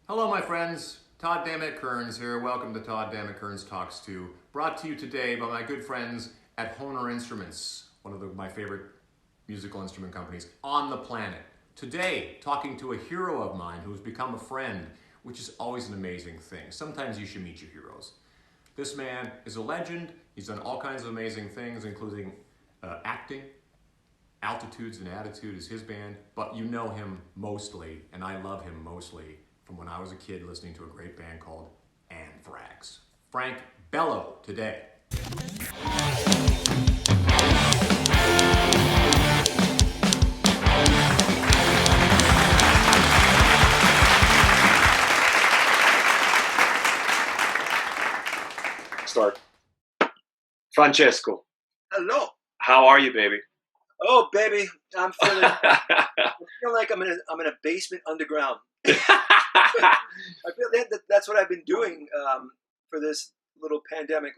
Hello, my friends. Todd Kerns here. Welcome to Todd Kerns Talks 2, brought to you today by my good friends at Honer Instruments, one of my favorite musical instrument companies on the planet. Today, talking to a hero of mine who has become a friend, which is always an amazing thing. Sometimes you should meet your heroes. This man is a legend. He's done all kinds of amazing things, including acting. Altitudes and Attitude is his band, but you know him mostly, and I love him mostly, from when I was a kid listening to a great band called Anthrax. Frank Bello today. Start. Francesco, Hello. how are you, baby? Oh, baby, I feel like I'm in a basement underground. I feel that's what I've been doing for this little pandemic.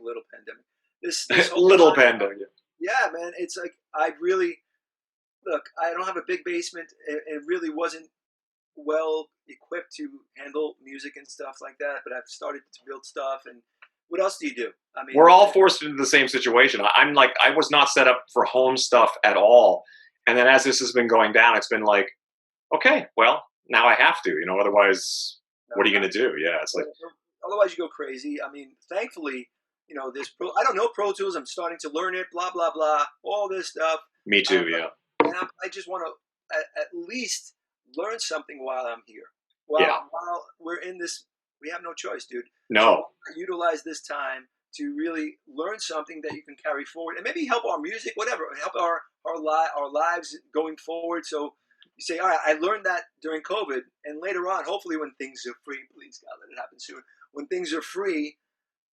This whole Little time. pandemic. Yeah, man. It's like I really look. I don't have a big basement. It really wasn't well equipped to handle music and stuff like that. But I've started to build stuff. And what else do you do? I mean, We're all forced into the same situation. I'm like, I was not set up for home stuff at all. And then as this has been going down, it's been like, okay, well, now I have to, otherwise, what are you going to do? Yeah, it's like, otherwise you go crazy. I mean, thankfully, there's I don't know Pro Tools. I'm starting to learn it. Blah blah blah. All this stuff. me too, yeah. And I just want to at least learn something while I'm here. Yeah. While we're in this, we have no choice, dude. No. Utilize this time to really learn something that you can carry forward and maybe help our music, whatever, help our lives going forward. So you say, all right, I learned that during COVID, and later on, hopefully when things are free, please God, let it happen soon. When things are free,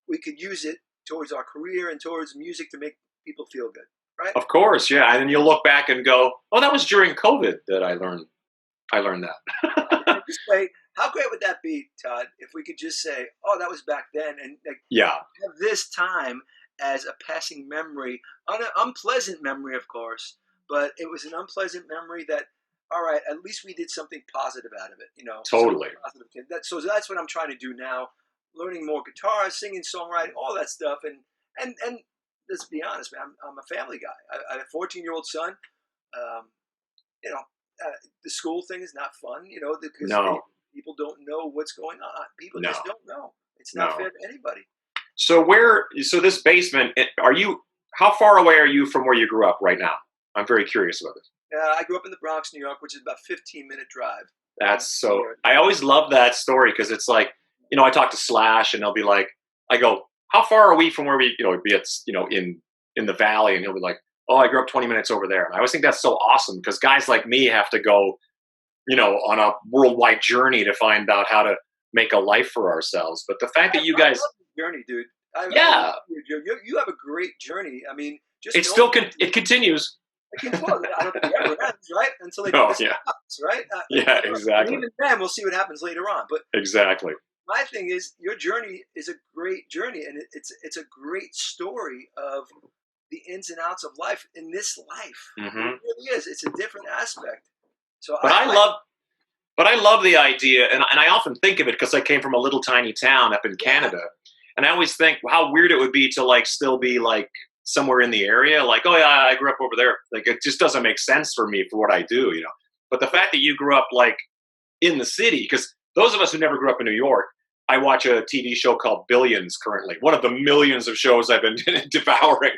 we could use it towards our career and towards music to make people feel good, right? Of course, yeah. And then you'll look back and go, oh, that was during COVID that I learned that. This way, how great would that be, Todd, if we could just say, oh, that was back then, and Yeah. have this time as a passing memory, an unpleasant memory, of course, but it was an unpleasant memory that, all right, at least we did something positive out of it, Totally. Positive. So that's what I'm trying to do now, learning more guitar, singing, songwriting, all that stuff, and let's be honest, man, I'm a family guy. I have a 14-year-old son. The school thing is not fun, because No. people don't know what's going on. People No. just don't know. It's not No. fair to anybody. So this basement, how far away are you from where you grew up right now? I'm very curious about this. I grew up in the Bronx, New York, which is about a 15-minute drive. I always love that story because it's like, I talk to Slash and they'll be like, I go, how far are we from where we, be at, in the valley? And he'll be like, oh, I grew up 20 minutes over there. And I always think that's so awesome because guys like me have to go, on a worldwide journey to find out how to make a life for ourselves. But the fact that you guys, journey, dude. Yeah. You have a great journey. I mean, just it continues. I don't think it ever ends, right? Until they Oh, do yeah. stops, right? Yeah, And exactly. even then, we'll see what happens later on. But Exactly. my thing is, your journey is a great journey, and it's a great story of the ins and outs of life in this life. Mm-hmm. It really is. It's a different aspect. So, But I love the idea, and I often think of it because I came from a little tiny town up in Canada, and I always think how weird it would be to like still be like somewhere in the area, like, oh yeah, I grew up over there. Like it just doesn't make sense for me for what I do, But the fact that you grew up like in the city, because those of us who never grew up in New York, I watch a TV show called Billions currently, one of the millions of shows I've been devouring.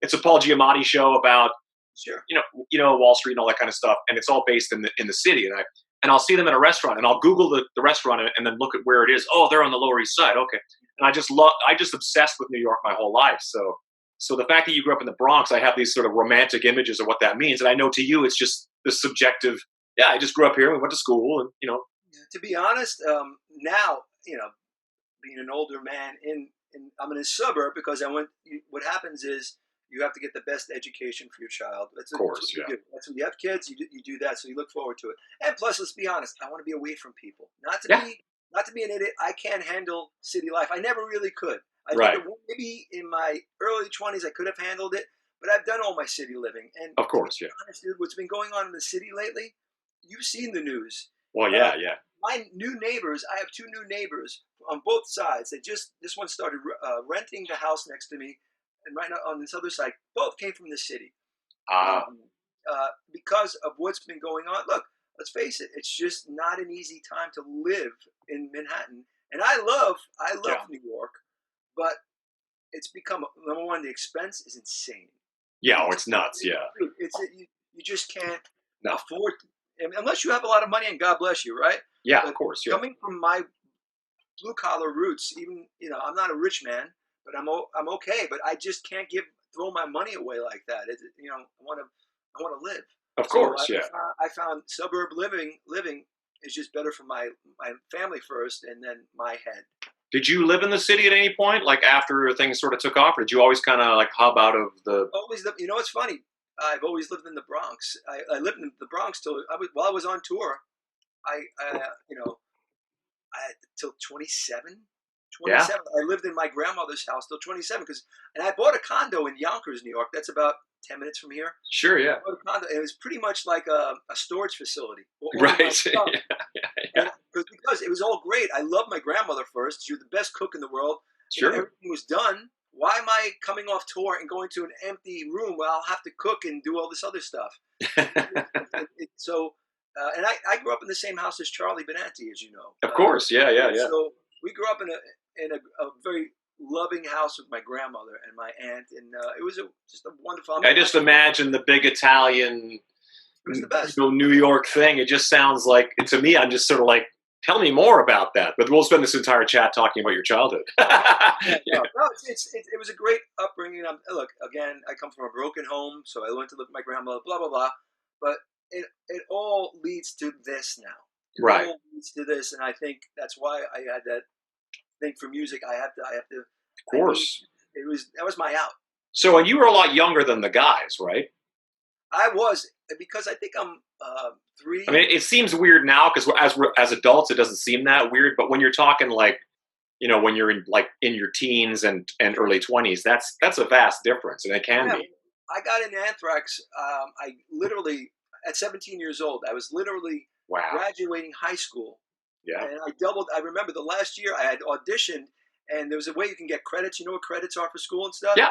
It's a Paul Giamatti show about Sure. Wall Street and all that kind of stuff, and it's all based in the city. And I'll see them in a restaurant, and I'll Google the restaurant and then look at where it is. Oh, they're on the Lower East Side. Okay, and I just obsessed with New York my whole life. So the fact that you grew up in the Bronx, I have these sort of romantic images of what that means, and I know to you it's just the subjective. Yeah, I just grew up here. We went to school, and To be honest, now being an older man I'm in a suburb because what happens is you have to get the best education for your child. That's of course, what you yeah. do. That's when you have kids, you do that, so you look forward to it. And plus, let's be honest, I want to be away from people. Not to be an idiot. I can't handle city life. I never really could. Right. Maybe in my early 20s I could have handled it, but I've done all my city living. And Of course, to be yeah. honest, dude, what's been going on in the city lately, you've seen the news. Well, yeah. my new neighbors, I have two new neighbors on both sides. This one started renting the house next to me, and right now on this other side, both came from the city. Um, because of what's been going on. Look, let's face it, it's just not an easy time to live in Manhattan. And I love New York, but it's become, number one, the expense is insane. Yeah, it's nuts. Yeah, you just can't no. afford, unless you have a lot of money, and God bless you, right? Yeah, but of course. Yeah. Coming from my blue collar roots, even I'm not a rich man, but I'm okay. But I just can't throw my money away like that. I want to live. Of course, so yeah. I found suburb living is just better for my family first, and then my head. Did you live in the city at any point, like after things sort of took off, or did you always kind of like hub out of the? Always, it's funny. I've always lived in the Bronx. I lived in the Bronx while I was on tour. Till 27. Yeah. I lived in my grandmother's house till 27 and I bought a condo in Yonkers, New York. That's about 10 minutes from here. Sure, yeah. I bought a condo. It was pretty much like a storage facility. Right. Yeah. Because it was all great. I loved my grandmother first. She was the best cook in the world. Sure. Everything was done. Why am I coming off tour and going to an empty room where I'll have to cook and do all this other stuff? And I grew up in the same house as Charlie Benanti, as you know. Of course, yeah. So we grew up in a very loving house with my grandmother and my aunt, and it was just a wonderful. I just imagine the big Italian, New York thing. It just sounds like, to me, I'm just sort of like, tell me more about that. But we'll spend this entire chat talking about your childhood. It was a great upbringing. Look, again, I come from a broken home, so I went to live with my grandmother. Blah blah blah. But it all leads to this now. Right. It all leads to this, and I think that's why I had that thing for music. I have to. Of course. That was my out. So, and you were a lot younger than the guys, right? I was, because I think I'm 3. I mean, it seems weird now because as adults, it doesn't seem that weird. But when you're talking like, when you're in your teens and early 20s, that's a vast difference, and it can be. I got in Anthrax. I literally, at 17 years old, I was literally graduating high school. Yeah. And I remember the last year I had auditioned, and there was a way you can get credits. You know what credits are for school and stuff? Yeah.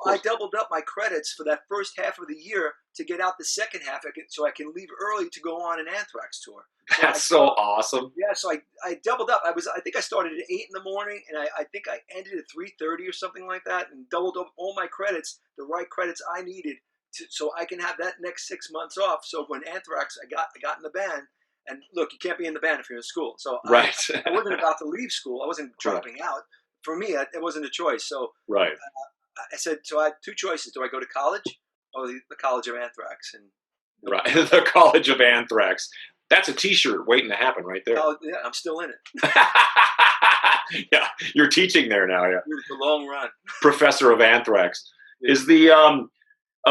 I doubled up my credits for that first half of the year to get out the second half, so I can leave early to go on an Anthrax tour. That's so awesome. Yeah, so I doubled up. I think I started at 8 in the morning, and I think I ended at 3:30 or something like that, and doubled up all my credits, the right credits I needed, so I can have that next 6 months off. So when Anthrax, I got in the band. And look, you can't be in the band if you're in school. So right. I wasn't about to leave school. I wasn't dropping out. For me, it wasn't a choice. So right. I said, so I had two choices. Do I go to college or the College of Anthrax? And right, the College of Anthrax. That's a T-shirt waiting to happen right there. Yeah, I'm still in it. Yeah, you're teaching there now. Yeah, the long run. Professor of Anthrax. Yeah. Is the I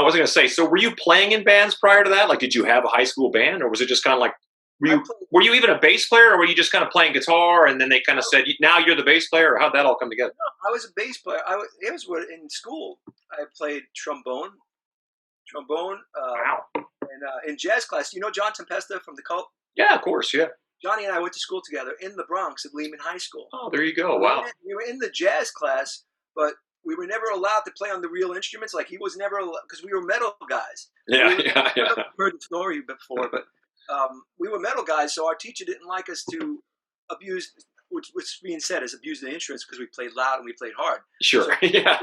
was going to say. So, were you playing in bands prior to that? Like, did you have a high school band, or was it just kind of like? Were you even a bass player, or were you just kind of playing guitar, and then they kind of said, now you're the bass player, or how'd that all come together? No, I was a bass player. In school, I played trombone. Wow. And in jazz class, you know John Tempesta from The Cult? Yeah, of course, yeah. Johnny and I went to school together in the Bronx at Lehman High School. Oh, there you go. Wow. We were in the jazz class, but we were never allowed to play on the real instruments. Like, he was never allowed, because we were metal guys. Yeah. I've heard the story before, but we were metal guys, so our teacher didn't like us to abuse, which being said is abuse the instruments, because we played loud and we played hard. Sure, so yeah.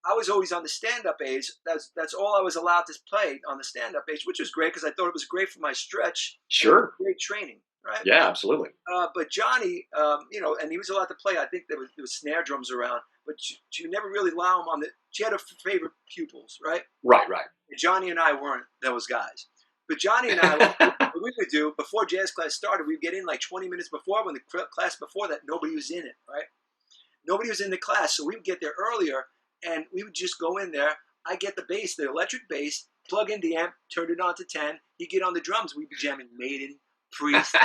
I was always on the stand-up age. That's all I was allowed to play on the stand-up age, which was great because I thought it was great for my stretch. Sure. Great training, right? Yeah, absolutely. But Johnny, and he was allowed to play. I think there was snare drums around, but she never really allowed him on the. She had her favorite pupils, right? Right. And Johnny and I weren't those guys. But Johnny and I, what we would do before jazz class started, we'd get in like 20 minutes before. When the class before that, nobody was in it, right? Nobody was in the class, so we would get there earlier, and we would just go in there. I get the bass, the electric bass, plug in the amp, turn it on to 10. He'd get on the drums. We'd be jamming Maiden, Priest,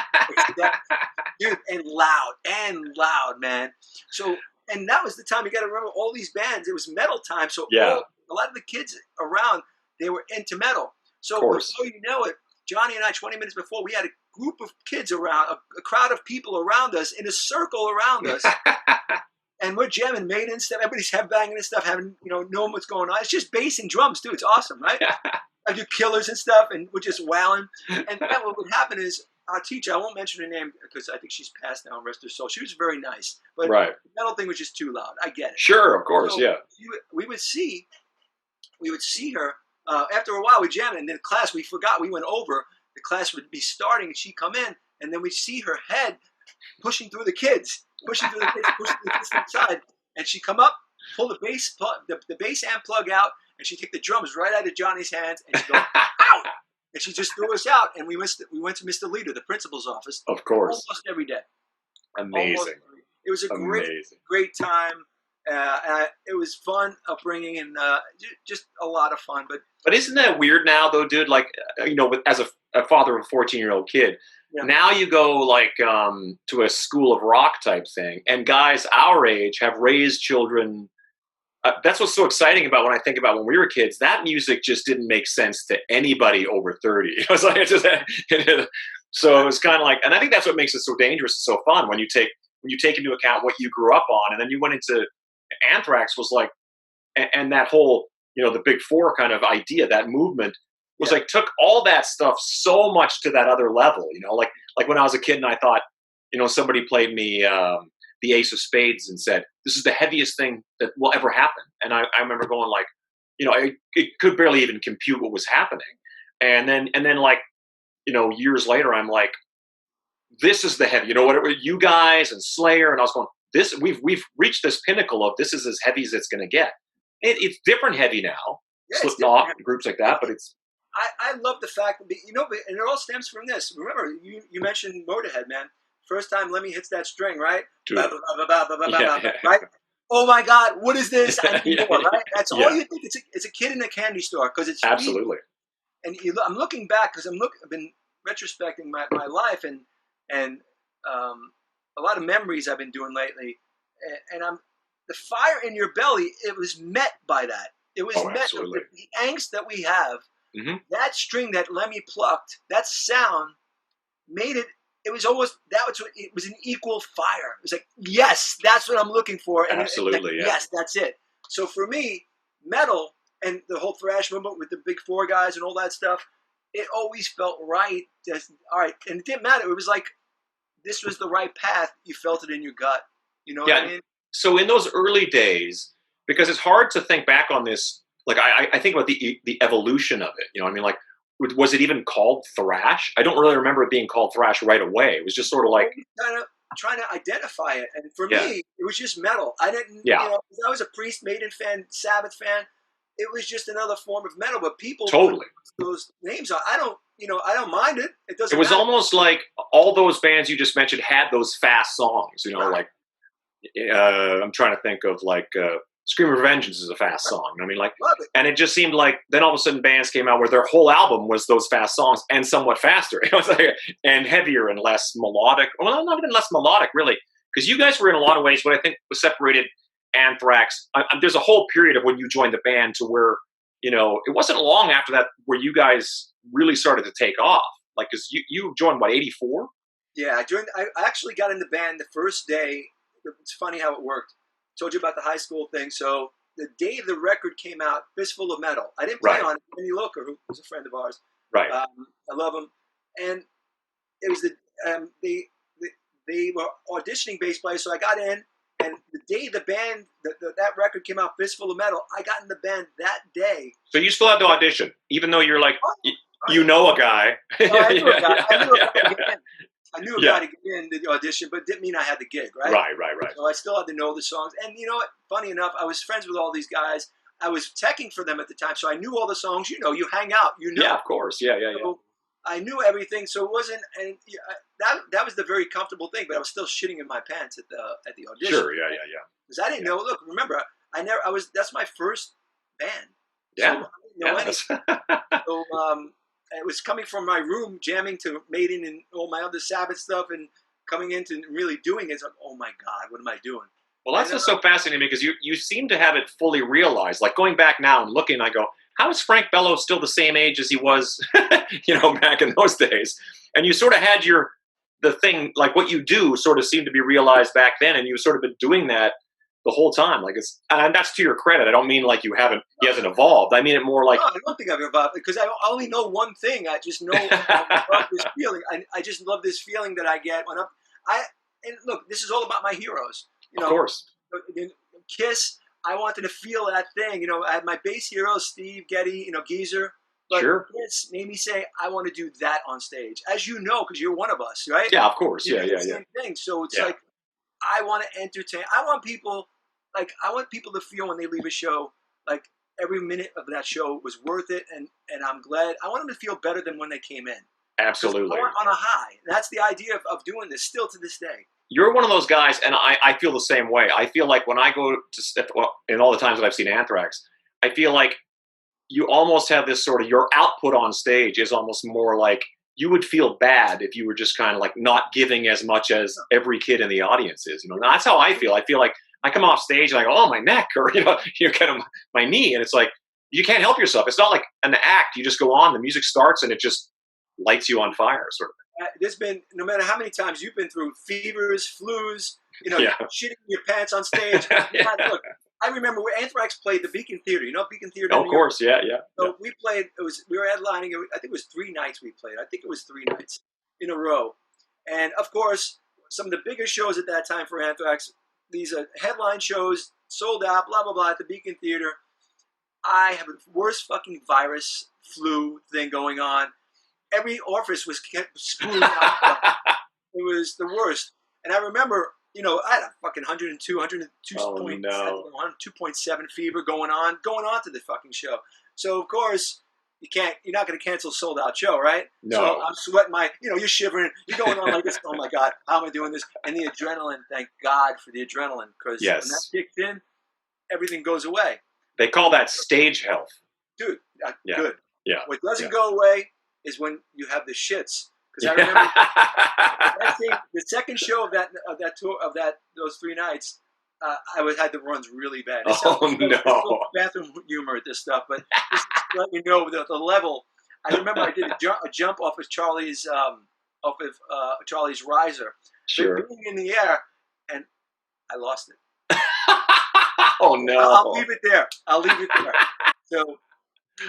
dude, and loud, man. So, and that was the time. You got to remember, all these bands, it was metal time. So yeah. A lot of the kids around, they were into metal. So before you know it, Johnny and I, 20 minutes before, we had a group of kids around, a crowd of people around us in a circle around us. And we're jamming Maiden stuff. Everybody's headbanging and stuff, having, knowing what's going on. It's just bass and drums, too. It's awesome, right? I do Killers and stuff, and we're just wowing. And then what would happen is our teacher, I won't mention her name because I think she's passed now, rest her soul. She was very nice. But the metal thing was just too loud. I get it. Sure, of course, so we would see her. After a while, we jammed, and then class, we forgot. We went over. The class would be starting, and she'd come in, and then we'd see her head pushing through the kids to the side. And she'd come up, pull the bass amp plug out, and she'd take the drums right out of Johnny's hands, and she'd go, out! And she just threw us out, and we went to Mr. Leader, the principal's office. Of course. Almost every day. Amazing. It was a great time. It was fun upbringing and just a lot of fun. But isn't that weird now, though, dude? Like, as a father of a 14-year-old kid, now you go like to a school of rock type thing, and guys our age have raised children. That's what's so exciting about when I think about when we were kids. That music just didn't make sense to anybody over 30. It was like so it was kind of like, and I think that's what makes it so dangerous and so fun when you take into account what you grew up on, and then you went into Anthrax was like, and that whole the Big Four kind of idea, that movement was like took all that stuff so much to that other level. Like when I was a kid and I thought, somebody played me the Ace of Spades and said, this is the heaviest thing that will ever happen. And I remember going like, it could barely even compute what was happening. And then like, years later, I'm like, this is the heavy, you guys and Slayer. And I was going, we've reached this pinnacle of this is as heavy as it's going to get. It's different heavy now. Slipknot, groups like that, but it's. I love the fact that, and it all stems from this. Remember, you mentioned Motorhead, man. First time Lemmy hits that string, right? Right? Oh my God, what is this? I need more, right? That's all you think. It's a kid in a candy store because it's absolutely. And I'm looking back because I've been retrospecting my life and a lot of memories I've been doing lately, and the fire in your belly. It was met by that. It was met with the angst that we have. Mm-hmm. That string that Lemmy plucked, that sound made it. It was almost it was an equal fire. It was like, yes, that's what I'm looking for. And absolutely, yes, that's it. So for me, metal and the whole thrash movement with the Big Four guys and all that stuff, it always felt right. All right, and it didn't matter. It was like this was the right path. You felt it in your gut. You know what I mean? So in those early days, because it's hard to think back on this. Like I think about the evolution of it. Like, was it even called thrash? I don't really remember it being called thrash right away. It was just sort of like trying to identify it. And for me, it was just metal. I didn't. I was a Priest, Maiden fan, Sabbath fan. It was just another form of metal. But people totally those names. I don't mind it. It doesn't. It was matter. Almost like all those bands you just mentioned had those fast songs. Like I'm trying to think of like. Scream of Vengeance is a fast song. And it just seemed like then all of a sudden bands came out where their whole album was those fast songs and somewhat faster. It was like, and heavier and less melodic. Well, not even less melodic, really, because you guys were in a lot of ways what I think was separated Anthrax. There's a whole period of when you joined the band to where it wasn't long after that where you guys really started to take off. Like, because you joined what 84? Yeah, I joined. I actually got in the band the first day. It's funny how it worked. Told you about the high school thing. So the day the record came out, Fistful of Metal, I didn't play on it. Benny Loker, who was a friend of ours. Right. I love him. And it was they were auditioning bass players, so I got in. And the day the band, that record came out, Fistful of Metal, I got in the band that day. So you still had to audition, even though you're like, you know a guy. I knew a guy. I knew a guy to get in the audition, but it didn't mean I had the gig, right? Right. So I still had to know the songs. And you know what? Funny enough, I was friends with all these guys. I was teching for them at the time, so I knew all the songs. You hang out. Yeah, of course. Yeah. So I knew everything, so it wasn't. And that was the very comfortable thing. But I was still shitting in my pants at the audition. Sure. Yeah. Because I didn't know. Look, remember, that's my first band. Yeah. So I didn't know anything. So it was coming from my room, jamming to Maiden and all my other Sabbath stuff, and coming into really doing it. It's like, oh my God, what am I doing? Well, that's just so fascinating because you seem to have it fully realized. Like going back now and looking, I go, how is Frank Bello still the same age as he was, back in those days? And you sort of had the thing, like what you do sort of seemed to be realized back then, and you've sort of been doing that the whole time. Like and that's to your credit. I don't mean like he hasn't evolved. I mean it more like. No, I don't think I've evolved because I only know one thing. I just know I love this feeling. I just love this feeling that I get when and look, this is all about my heroes. Of course. Kiss, I wanted to feel that thing. I had my bass heroes, Steve, Geddy, Geezer. But Sure. Kiss made me say, I want to do that on stage. As you know, because you're one of us, right? Yeah, of course. Yeah. Same thing. So it's like, I want to entertain. I want people to feel when they leave a show, like every minute of that show was worth it. And I'm glad. I want them to feel better than when they came in. Absolutely. On a high. That's the idea of doing this still to this day. You're one of those guys, and I feel the same way. I feel like when I go in all the times that I've seen Anthrax, I feel like you almost have this sort of, your output on stage is almost more like you would feel bad if you were just kind of like not giving as much as every kid in the audience is. That's how I feel. I feel like I come off stage and I go, oh, my neck, or, you kind of my knee. And it's like, you can't help yourself. It's not like an act. You just go on, the music starts, and it just lights you on fire, sort of. There's been, no matter how many times you've been through fevers, flus, shitting your pants on stage. Look, I remember where Anthrax played the Beacon Theater. Beacon Theater? Of course, yeah. So we played, we were headlining, I think it was 3 nights we played. I think it was 3 nights in a row. And of course, some of the biggest shows at that time for Anthrax, these headline shows, sold out, blah, blah, blah, at the Beacon Theater. I have the worst fucking virus flu thing going on. Every orifice was spewing out. It was the worst. And I remember, I had a fucking 102.7 fever going on to the fucking show. So of course you're not going to cancel a sold out show, right? No. So I'm sweating you're shivering, you're going on like this. Oh my God, how am I doing this? And the adrenaline, thank God for the adrenaline, because when that kicks in, everything goes away. They call that stage health. Dude, good. Yeah. What doesn't go away is when you have the shits. Because I remember the second show of that tour those 3 nights, I had the runs really bad. No! Bathroom humor at this stuff, but just to let you know the level. I remember I did a jump off of Charlie's riser, Sure. being in the air, and I lost it. Oh no! I'll leave it there. So.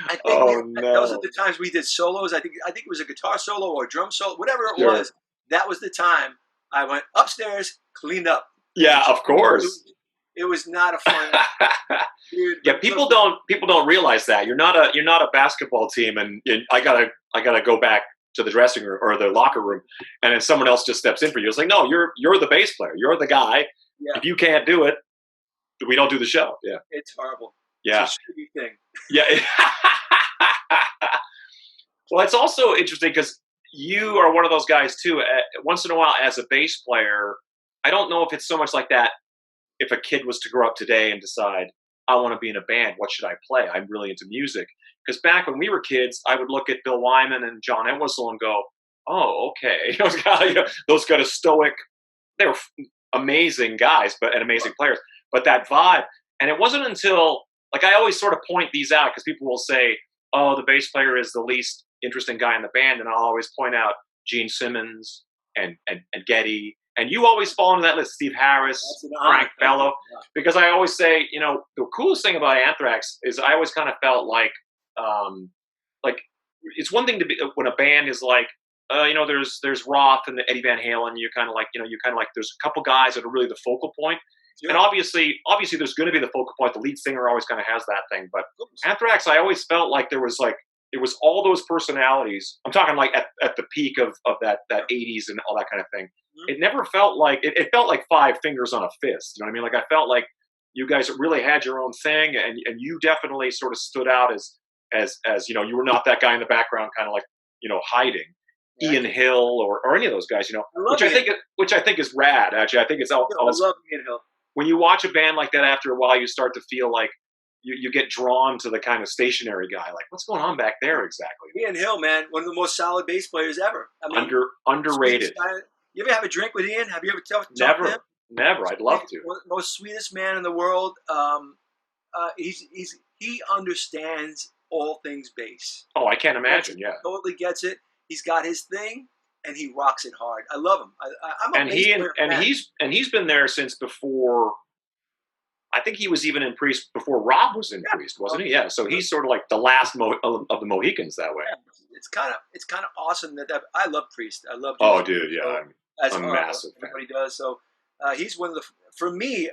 I think those are the times we did solos. I think it was a guitar solo or a drum solo, whatever it was. That was the time I went upstairs, cleaned up. Yeah, of course. It was not a fun. Dude, yeah, people don't realize that you're not a basketball team, and I gotta go back to the dressing room or the locker room, and then someone else just steps in for you. It's like, no, you're the bass player. You're the guy. Yeah. If you can't do it, we don't do the show. Yeah, it's horrible. Yeah, it's a shitty thing. Yeah. Well, it's also interesting because you are one of those guys too. Once in a while, as a bass player, I don't know if it's so much like that. If a kid was to grow up today and decide, I want to be in a band, what should I play? I'm really into music. Because back when we were kids, I would look at Bill Wyman and John Entwistle and go, oh, okay. Those kind of stoic, they were amazing guys, and amazing players. But that vibe, and it wasn't until, like, I always sort of point these out because people will say, oh, the bass player is the least interesting guy in the band. And I'll always point out Gene Simmons and Geddy. And you always fall into that list, Steve Harris, Frank Bello. Because I always say, the coolest thing about Anthrax is I always kind of felt like it's one thing to be when a band is like, there's Roth and Eddie Van Halen. You kind of like, there's a couple guys that are really the focal point. Yeah. And obviously there's going to be the focal point. The lead singer always kind of has that thing. But Anthrax, I always felt like it was all those personalities. I'm talking like at the peak of that 80s and all that kind of thing. Mm-hmm. It never felt like, it felt like five fingers on a fist. You know what I mean? Like I felt like you guys really had your own thing, and you definitely sort of stood out as you were not that guy in the background kind of like, hiding. Yeah. Ian Hill or any of those guys, which I think is rad. Actually, I think it's I love Ian Hill. When you watch a band like that, after a while, you start to feel like you get drawn to the kind of stationary guy. Like, what's going on back there exactly? Ian Hill, man, one of the most solid bass players ever. I mean, underrated. You ever have a drink with Ian? Have you ever talked to him? Never. I'd love to. Most sweetest man in the world. He understands all things bass. Oh, I can't imagine. Yeah. Totally gets it. He's got his thing, and he rocks it hard. I love him. I'm a And bass player fan. he's been there since before. I think he was even in Priest before Rob was in Priest, wasn't he? Yeah. So he's sort of like the last of the Mohicans that way. It's kind of awesome that I love Priest. I love. Oh, dude, yeah, as I'm a massive fan. Everybody does. So he's one of the. For me,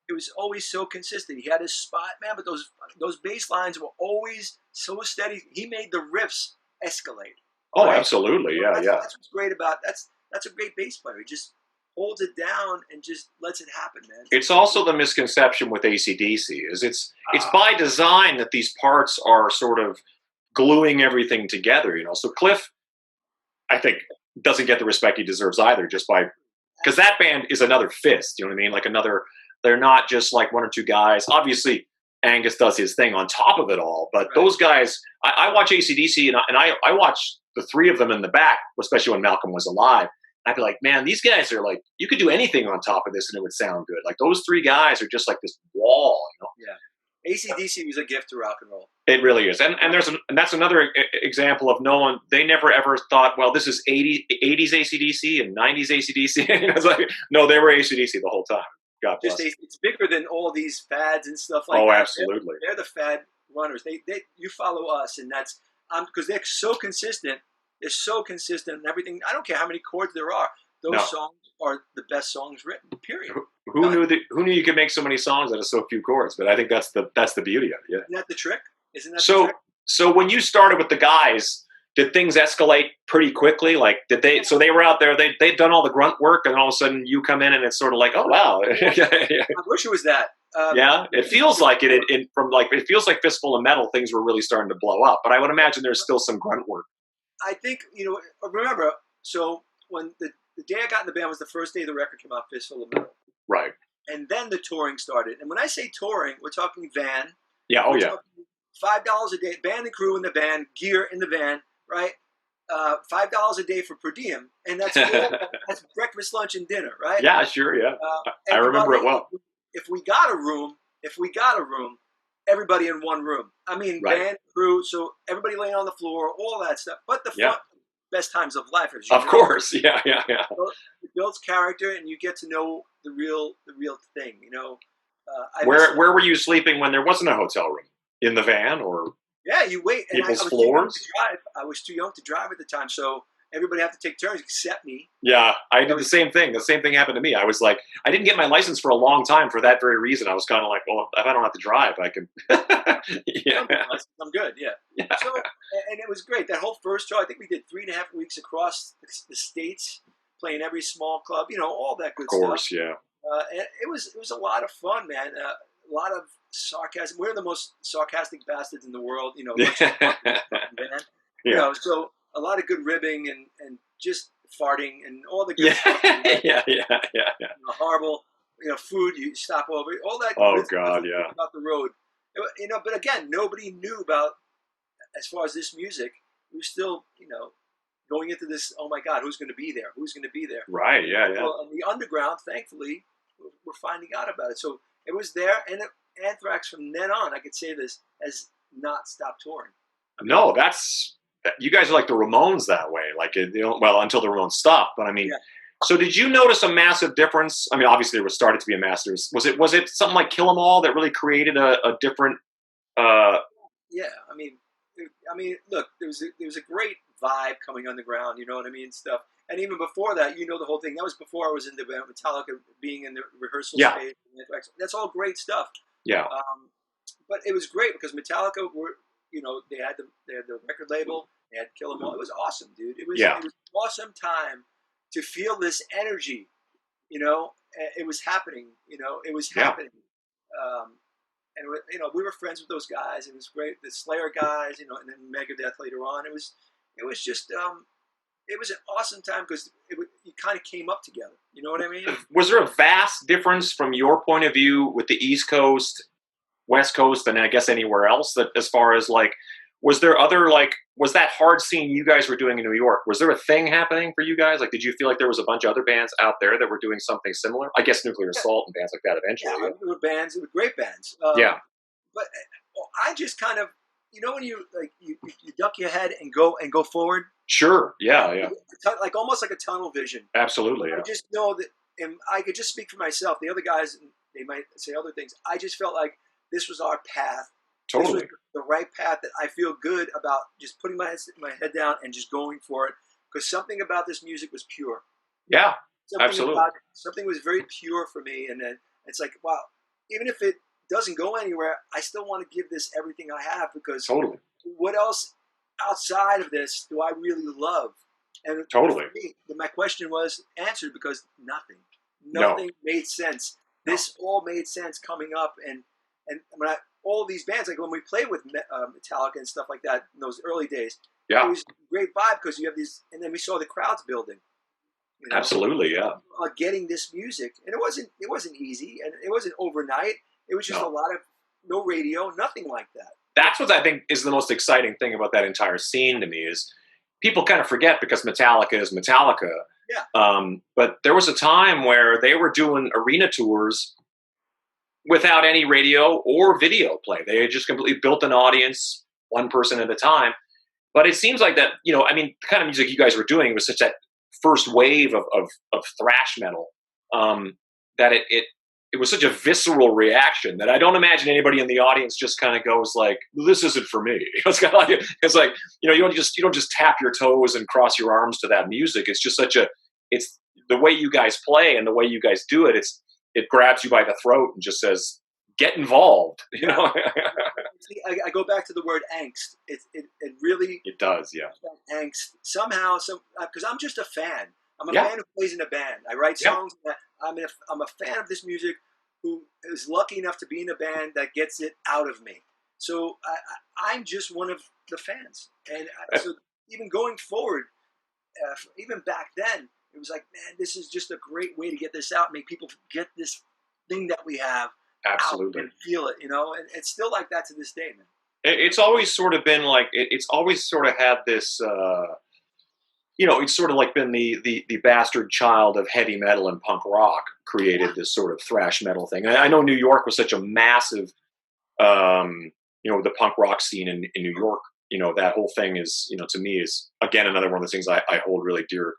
it was always so consistent. He had his spot, man, but those bass lines were always so steady. He made the riffs escalate. Oh, right? absolutely, yeah, That's what's great about that's a great bass player. He just holds it down and just lets it happen, man. It's also the misconception with AC/DC is it's by design that these parts are sort of gluing everything together, you know. So Cliff, I think, doesn't get the respect he deserves either, just by because that band is another fist, you know what I mean? Like they're not just like one or two guys. Obviously, Angus does his thing on top of it all, but those guys, I watch AC/DC and I watch the three of them in the back, especially when Malcolm was alive. I'd be like, man, these guys are like, you could do anything on top of this and it would sound good. Like those three guys are just like this wall, you know? Yeah. AC/DC was a gift to rock and roll. It really is. And that's another example of they never ever thought, well, this is 80s AC/DC and 90s AC/DC. It's like, no, they were AC/DC the whole time. God bless. It's bigger than all these fads and stuff like that. Oh, absolutely. They're the fad runners. You follow us, and that's because they're so consistent. They're so consistent and everything. I don't care how many chords there are. Those songs are the best songs written. Period. Who knew you could make so many songs out of so few chords? But I think that's the beauty of it. Yeah. Isn't that the trick? The trick? So when you started with the guys, did things escalate pretty quickly? Like so they were out there, they'd done all the grunt work, and all of a sudden you come in and it's sort of like, oh wow. I wish it was that. Yeah, it feels like it feels like Fistful of Metal, things were really starting to blow up. But I would imagine there's still some grunt work. I think, remember, so when the day I got in the band was the first day the record came out, Fistful of Metal. Right. And then the touring started. And when I say touring, we're talking van. Yeah, oh yeah. $5 a day, band and crew in the van, gear in the van, right? $5 a day for per diem. And that's that's breakfast, lunch, and dinner, right? Yeah, sure, yeah. I remember it well. If we got a room, everybody in one room. I mean, band, crew, so everybody laying on the floor, all that stuff. But the fun, best times of life. Of course, yeah. So it builds character, and you get to know the real thing. Where were you sleeping when there wasn't a hotel room? In the van, or you wait. And people's floors? I was too young to drive at the time, so everybody had to take turns except me. Yeah, I did the same thing. The same thing happened to me. I was like, I didn't get my license for a long time for that very reason. I was kind of like, well, if I don't have to drive, I can. Yeah, I'm good. Yeah. So, and it was great. That whole first show, I think we did 3.5 weeks across the states, playing every small club. All that good stuff. Of course, yeah. And it was a lot of fun, man. A lot of sarcasm. We're the most sarcastic bastards in the world. So a lot of good ribbing and just farting and all the good stuff. Yeah. Horrible, food you stop over, all that. Oh God, yeah. About the road, but again, nobody knew about as far as this music. We were still, going into this. Oh my God, who's going to be there? Who's going to be there? Right. Yeah. Well, in the underground, thankfully, we're finding out about it. So it was there, and Anthrax from then on, I could say this, has not stopped touring. No, you guys are like the Ramones that way. Like, until the Ramones stopped. But I mean, So did you notice a massive difference? I mean, obviously it was started to be a Masters. Was it something like Kill 'Em All that really created a different? Yeah, I mean, look, there was a great vibe coming underground. You know what I mean, stuff. And even before that, the whole thing. That was before I was in the band, Metallica, being in the rehearsal space. That's all great stuff. Yeah. But it was great because Metallica were, they had the record label, they had Kill 'Em All. It was awesome, dude. It was an awesome time to feel this energy. It was happening. It was happening. And we were friends with those guys. It was great. The Slayer guys, and then Megadeth later on. It was just. It was an awesome time because you kind of came up together. You know what I mean? Was there a vast difference from your point of view with the East Coast, West Coast, and I guess anywhere else, that as far as like, was there other, like, was that hard scene you guys were doing in New York, was there a thing happening for you guys? Like, did you feel like there was a bunch of other bands out there that were doing something similar? I guess Nuclear Assault and bands like that eventually. Yeah, there were bands. There were great bands. But I just kind of you know when you like you duck your head and go forward. Sure. Yeah. Yeah. Like almost like a tunnel vision. Absolutely. Yeah. I just know that, and I could just speak for myself. The other guys, they might say other things. I just felt like this was our path. Totally. This was the right path that I feel good about just putting my head down and just going for it. Because something about this music was pure. Yeah. Something Absolutely. about it, something was very pure for me. And then it's like, wow, even if it doesn't go anywhere, I still want to give this everything I have, because Totally. what else outside of this do I really love? And Totally. for me, my question was answered, because nothing No. made sense. This all made sense coming up, and when all these bands, like when we played with Metallica and stuff like that in those early days, Yeah. it was a great vibe, because you have these, and then we saw the crowds building. You know, Absolutely. Yeah. getting this music, and it wasn't easy, and it wasn't overnight. It was just a lot of no radio, nothing like that. That's what I think is the most exciting thing about that entire scene to me is people kind of forget because Metallica is Metallica. Yeah. But there was a time where they were doing arena tours without any radio or video play. They had just completely built an audience, one person at a time. But it seems like that, I mean, the kind of music you guys were doing was such that first wave of thrash metal that it was such a visceral reaction that I don't imagine anybody in the audience just kind of goes like, "This isn't for me." It's kind of like, you don't just tap your toes and cross your arms to that music. It's just it's the way you guys play and the way you guys do it. It grabs you by the throat and just says, "Get involved." See, I go back to the word angst. It really It does, yeah. Angst somehow, because I'm just a fan. I'm a fan who plays in a band. I write songs. I'm a fan of this music, who is lucky enough to be in a band that gets it out of me. So I'm just one of the fans, and so even going forward, even back then, it was like, man, this is just a great way to get this out, make people get this thing that we have. Absolutely. Out and feel it, and it's still like that to this day, man. It's always sort of been like it's always sort of had this. It's sort of like been the bastard child of heavy metal and punk rock created this sort of thrash metal thing. I know New York was such a massive, the punk rock scene in New York. That whole thing is, to me is again another one of the things I hold really dear.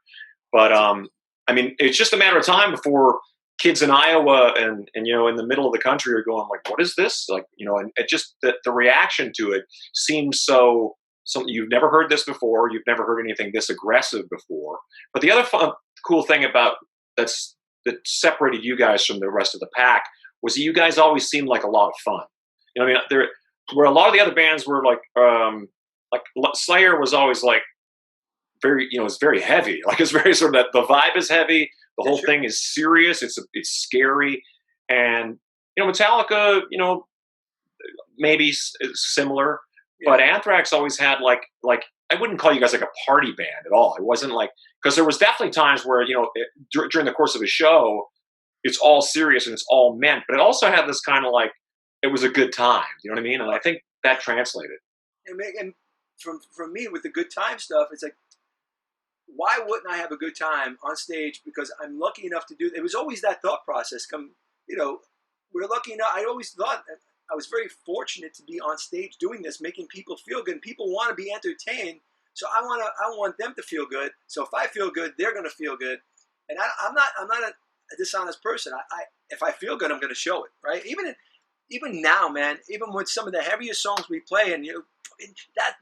But I mean, it's just a matter of time before kids in Iowa and in the middle of the country are going like, what is this? Like, and it just the reaction to it seems so something you've never heard this before. You've never heard anything this aggressive before. But the other cool thing about that separated you guys from the rest of the pack was that you guys always seemed like a lot of fun. I mean, there where a lot of the other bands were like Slayer was always like very, it's very heavy. Like it's very sort of that the vibe is heavy. The whole thing is serious. It's scary, and Metallica, maybe similar, but Anthrax always had like I wouldn't call you guys like a party band at all. It wasn't like because there was definitely times where during the course of a show, it's all serious and it's all meant, but it also had this kind of like it was a good time. You know what I mean? And I think that translated. And from me with the good time stuff, it's like, why wouldn't I have a good time on stage? Because I'm lucky enough to do it. It was always that thought process. We're lucky enough. I always thought I was very fortunate to be on stage doing this, making people feel good. And people want to be entertained, so I want them to feel good. So if I feel good, they're going to feel good. And I'm not a dishonest person. If I feel good, I'm going to show it. Right? Even now, man. Even with some of the heaviest songs we play, and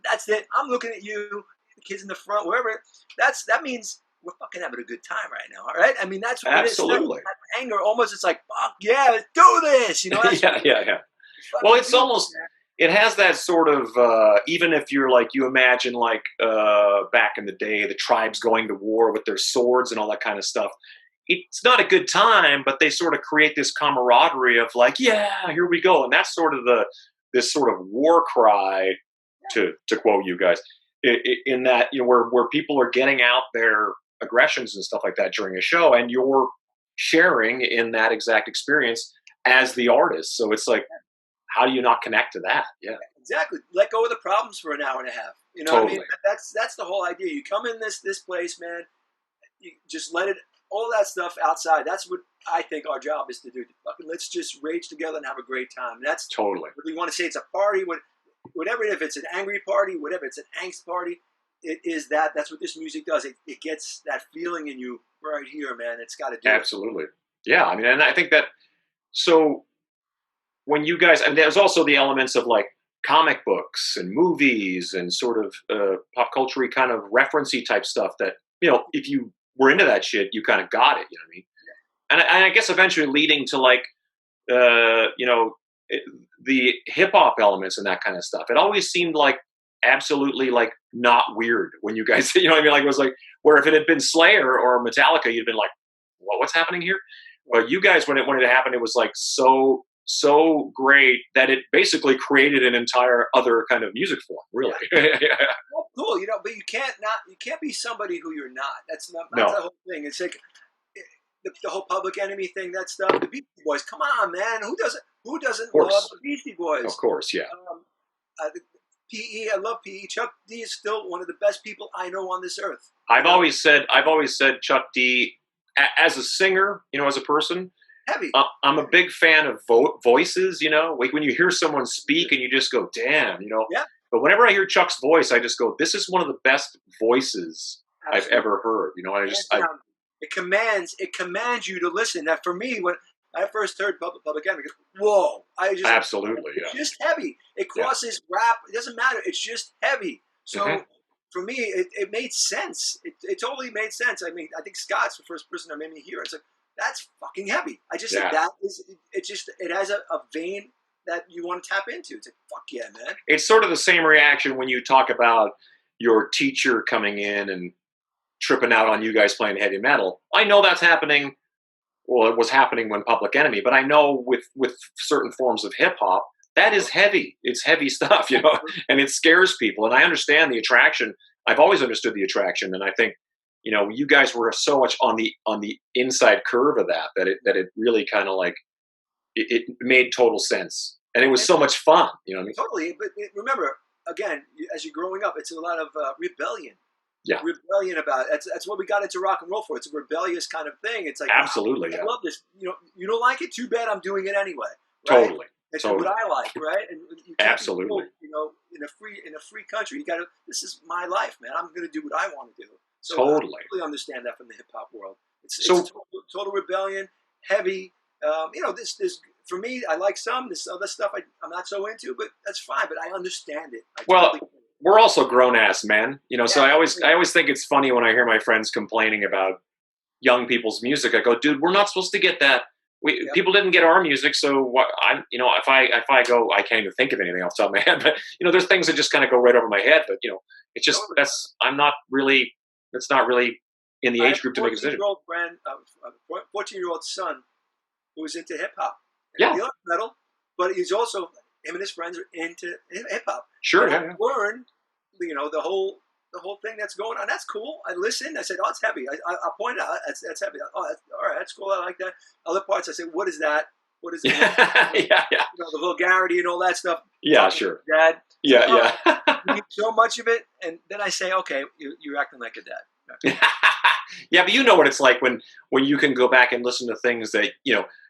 that's it. I'm looking at you. The kids in the front, wherever. That means we're fucking having a good time right now, all right? I mean, that's what absolutely. It is. Anger, almost, it's like, fuck yeah, let's do this, yeah. Well, it's almost, it has that sort of, even if you're like, you imagine like back in the day, the tribes going to war with their swords and all that kind of stuff. It's not a good time, but they sort of create this camaraderie of like, yeah, here we go, and that's sort of this sort of war cry, to quote you guys. In that, where people are getting out their aggressions and stuff like that during a show, and you're sharing in that exact experience as the artist. So it's like, how do you not connect to that? Yeah, exactly. Let go of the problems for an hour and a half. Totally. What I mean? That's the whole idea. You come in this place, man. You just let it, all that stuff outside. That's what I think our job is to do. Fucking let's just rage together and have a great time. And that's totally. Whether you want to say it's a party, whatever, if it's an angry party, whatever, it's an angst party, it is that. That's what this music does. It gets that feeling in you right here, man. It's got to do Absolutely. Yeah. I mean, and I think that, so when you guys, and there's also the elements of like comic books and movies and sort of pop culture kind of referencey type stuff that, if you were into that shit, you kind of got it, you know what I mean? And I guess eventually leading to like, the hip hop elements and that kind of stuff. It always seemed like absolutely like not weird when you guys, you know what I mean? Like it was like, where if it had been Slayer or Metallica, you'd been like, what's happening here? But you guys, when it happened, it was like so great that it basically created an entire other kind of music form, really. Yeah. Well, cool, but you can't be somebody who you're not. That's the whole thing. It's like the whole Public Enemy thing, that stuff. The Beastie Boys, come on, man. Who doesn't love the Beastie Boys? Of course, yeah. PE, I love PE. Chuck D is still one of the best people I know on this earth. I've always said Chuck D, as a singer, as a person, heavy. I'm a big fan of voices, like when you hear someone speak and you just go, damn, Yeah. But whenever I hear Chuck's voice, I just go, this is one of the best voices I've ever heard, it commands you to listen. That for me, when I first heard Public Enemy, whoa! Absolutely, it's just heavy. It crosses rap. It doesn't matter. It's just heavy. So for me, it made sense. It totally made sense. I mean, I think Scott's the first person that made me hear it. It's like, that's fucking heavy. I just said that is. It has a vein that you want to tap into. It's like, fuck yeah, man. It's sort of the same reaction when you talk about your teacher coming in and tripping out on you guys playing heavy metal. I know that's happening. Well, it was happening when Public Enemy, but I know with certain forms of hip hop, that is heavy. It's heavy stuff, and it scares people. And I understand the attraction. I've always understood the attraction, and I think, you guys were so much on the inside curve of that it really kind of like it made total sense, and it was so much fun. You know what I mean? Totally. But remember, again, as you're growing up, it's a lot of rebellion. Yeah, rebellion about it. That's what we got into rock and roll for. It's a rebellious kind of thing. It's like, absolutely, wow, I love this. You don't like it? Too bad. I'm doing it anyway. Right? Totally. It's what I like, right? And you can't absolutely. Be told, in a free country, you got to. This is my life, man. I'm going to do what I want to do. So totally. I totally understand that from the hip hop world. It's total rebellion, heavy. This for me, I like some. This other stuff I'm not so into, but that's fine. But I understand it. We're also grown ass men, so I always think it's funny when I hear my friends complaining about young people's music. I go, dude, we're not supposed to get that. People didn't get our music, so what? If I go, I can't even think of anything off the top of my head. But there's things that just kind of go right over my head. But it's just it's not really in the age group to make a decision. 14-year-old son who was into hip hop. Yeah, he loves metal, but he's also, him and his friends are into hip hop. Sure, I learned, the whole thing that's going on. That's cool. I listened. I said, "Oh, it's heavy." I point out that's heavy. Oh, that's, all right, that's cool. I like that. Other parts, I said, "What is that? What is it?" Yeah. The vulgarity and all that stuff. Yeah, sure. Dad. Yeah. You need so much of it, and then I say, "Okay, you're acting like a dad." Yeah, but you know what it's like when you can go back and listen to things that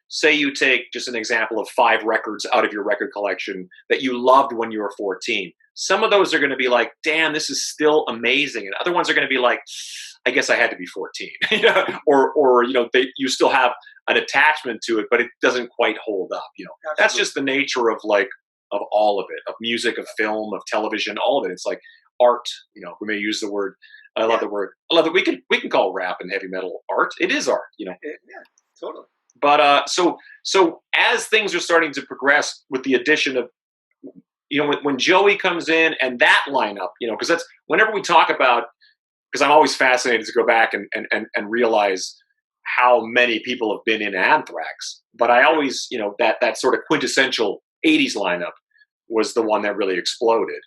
say you take just an example of 5 records out of your record collection that you loved when you were 14. Some of those are going to be like, damn, this is still amazing. And other ones are going to be like, I guess I had to be 14. Or you still have an attachment to it, but it doesn't quite hold up. That's just the nature of all of it, of music, of film, of television, all of it. It's like art, we may use the word. I love the word. I love that we can call rap and heavy metal art. It is art, Yeah, totally. But so as things are starting to progress with the addition of, when Joey comes in and that lineup, because that's whenever we talk about, because I'm always fascinated to go back and realize how many people have been in Anthrax. But I always, that sort of quintessential 80s lineup was the one that really exploded.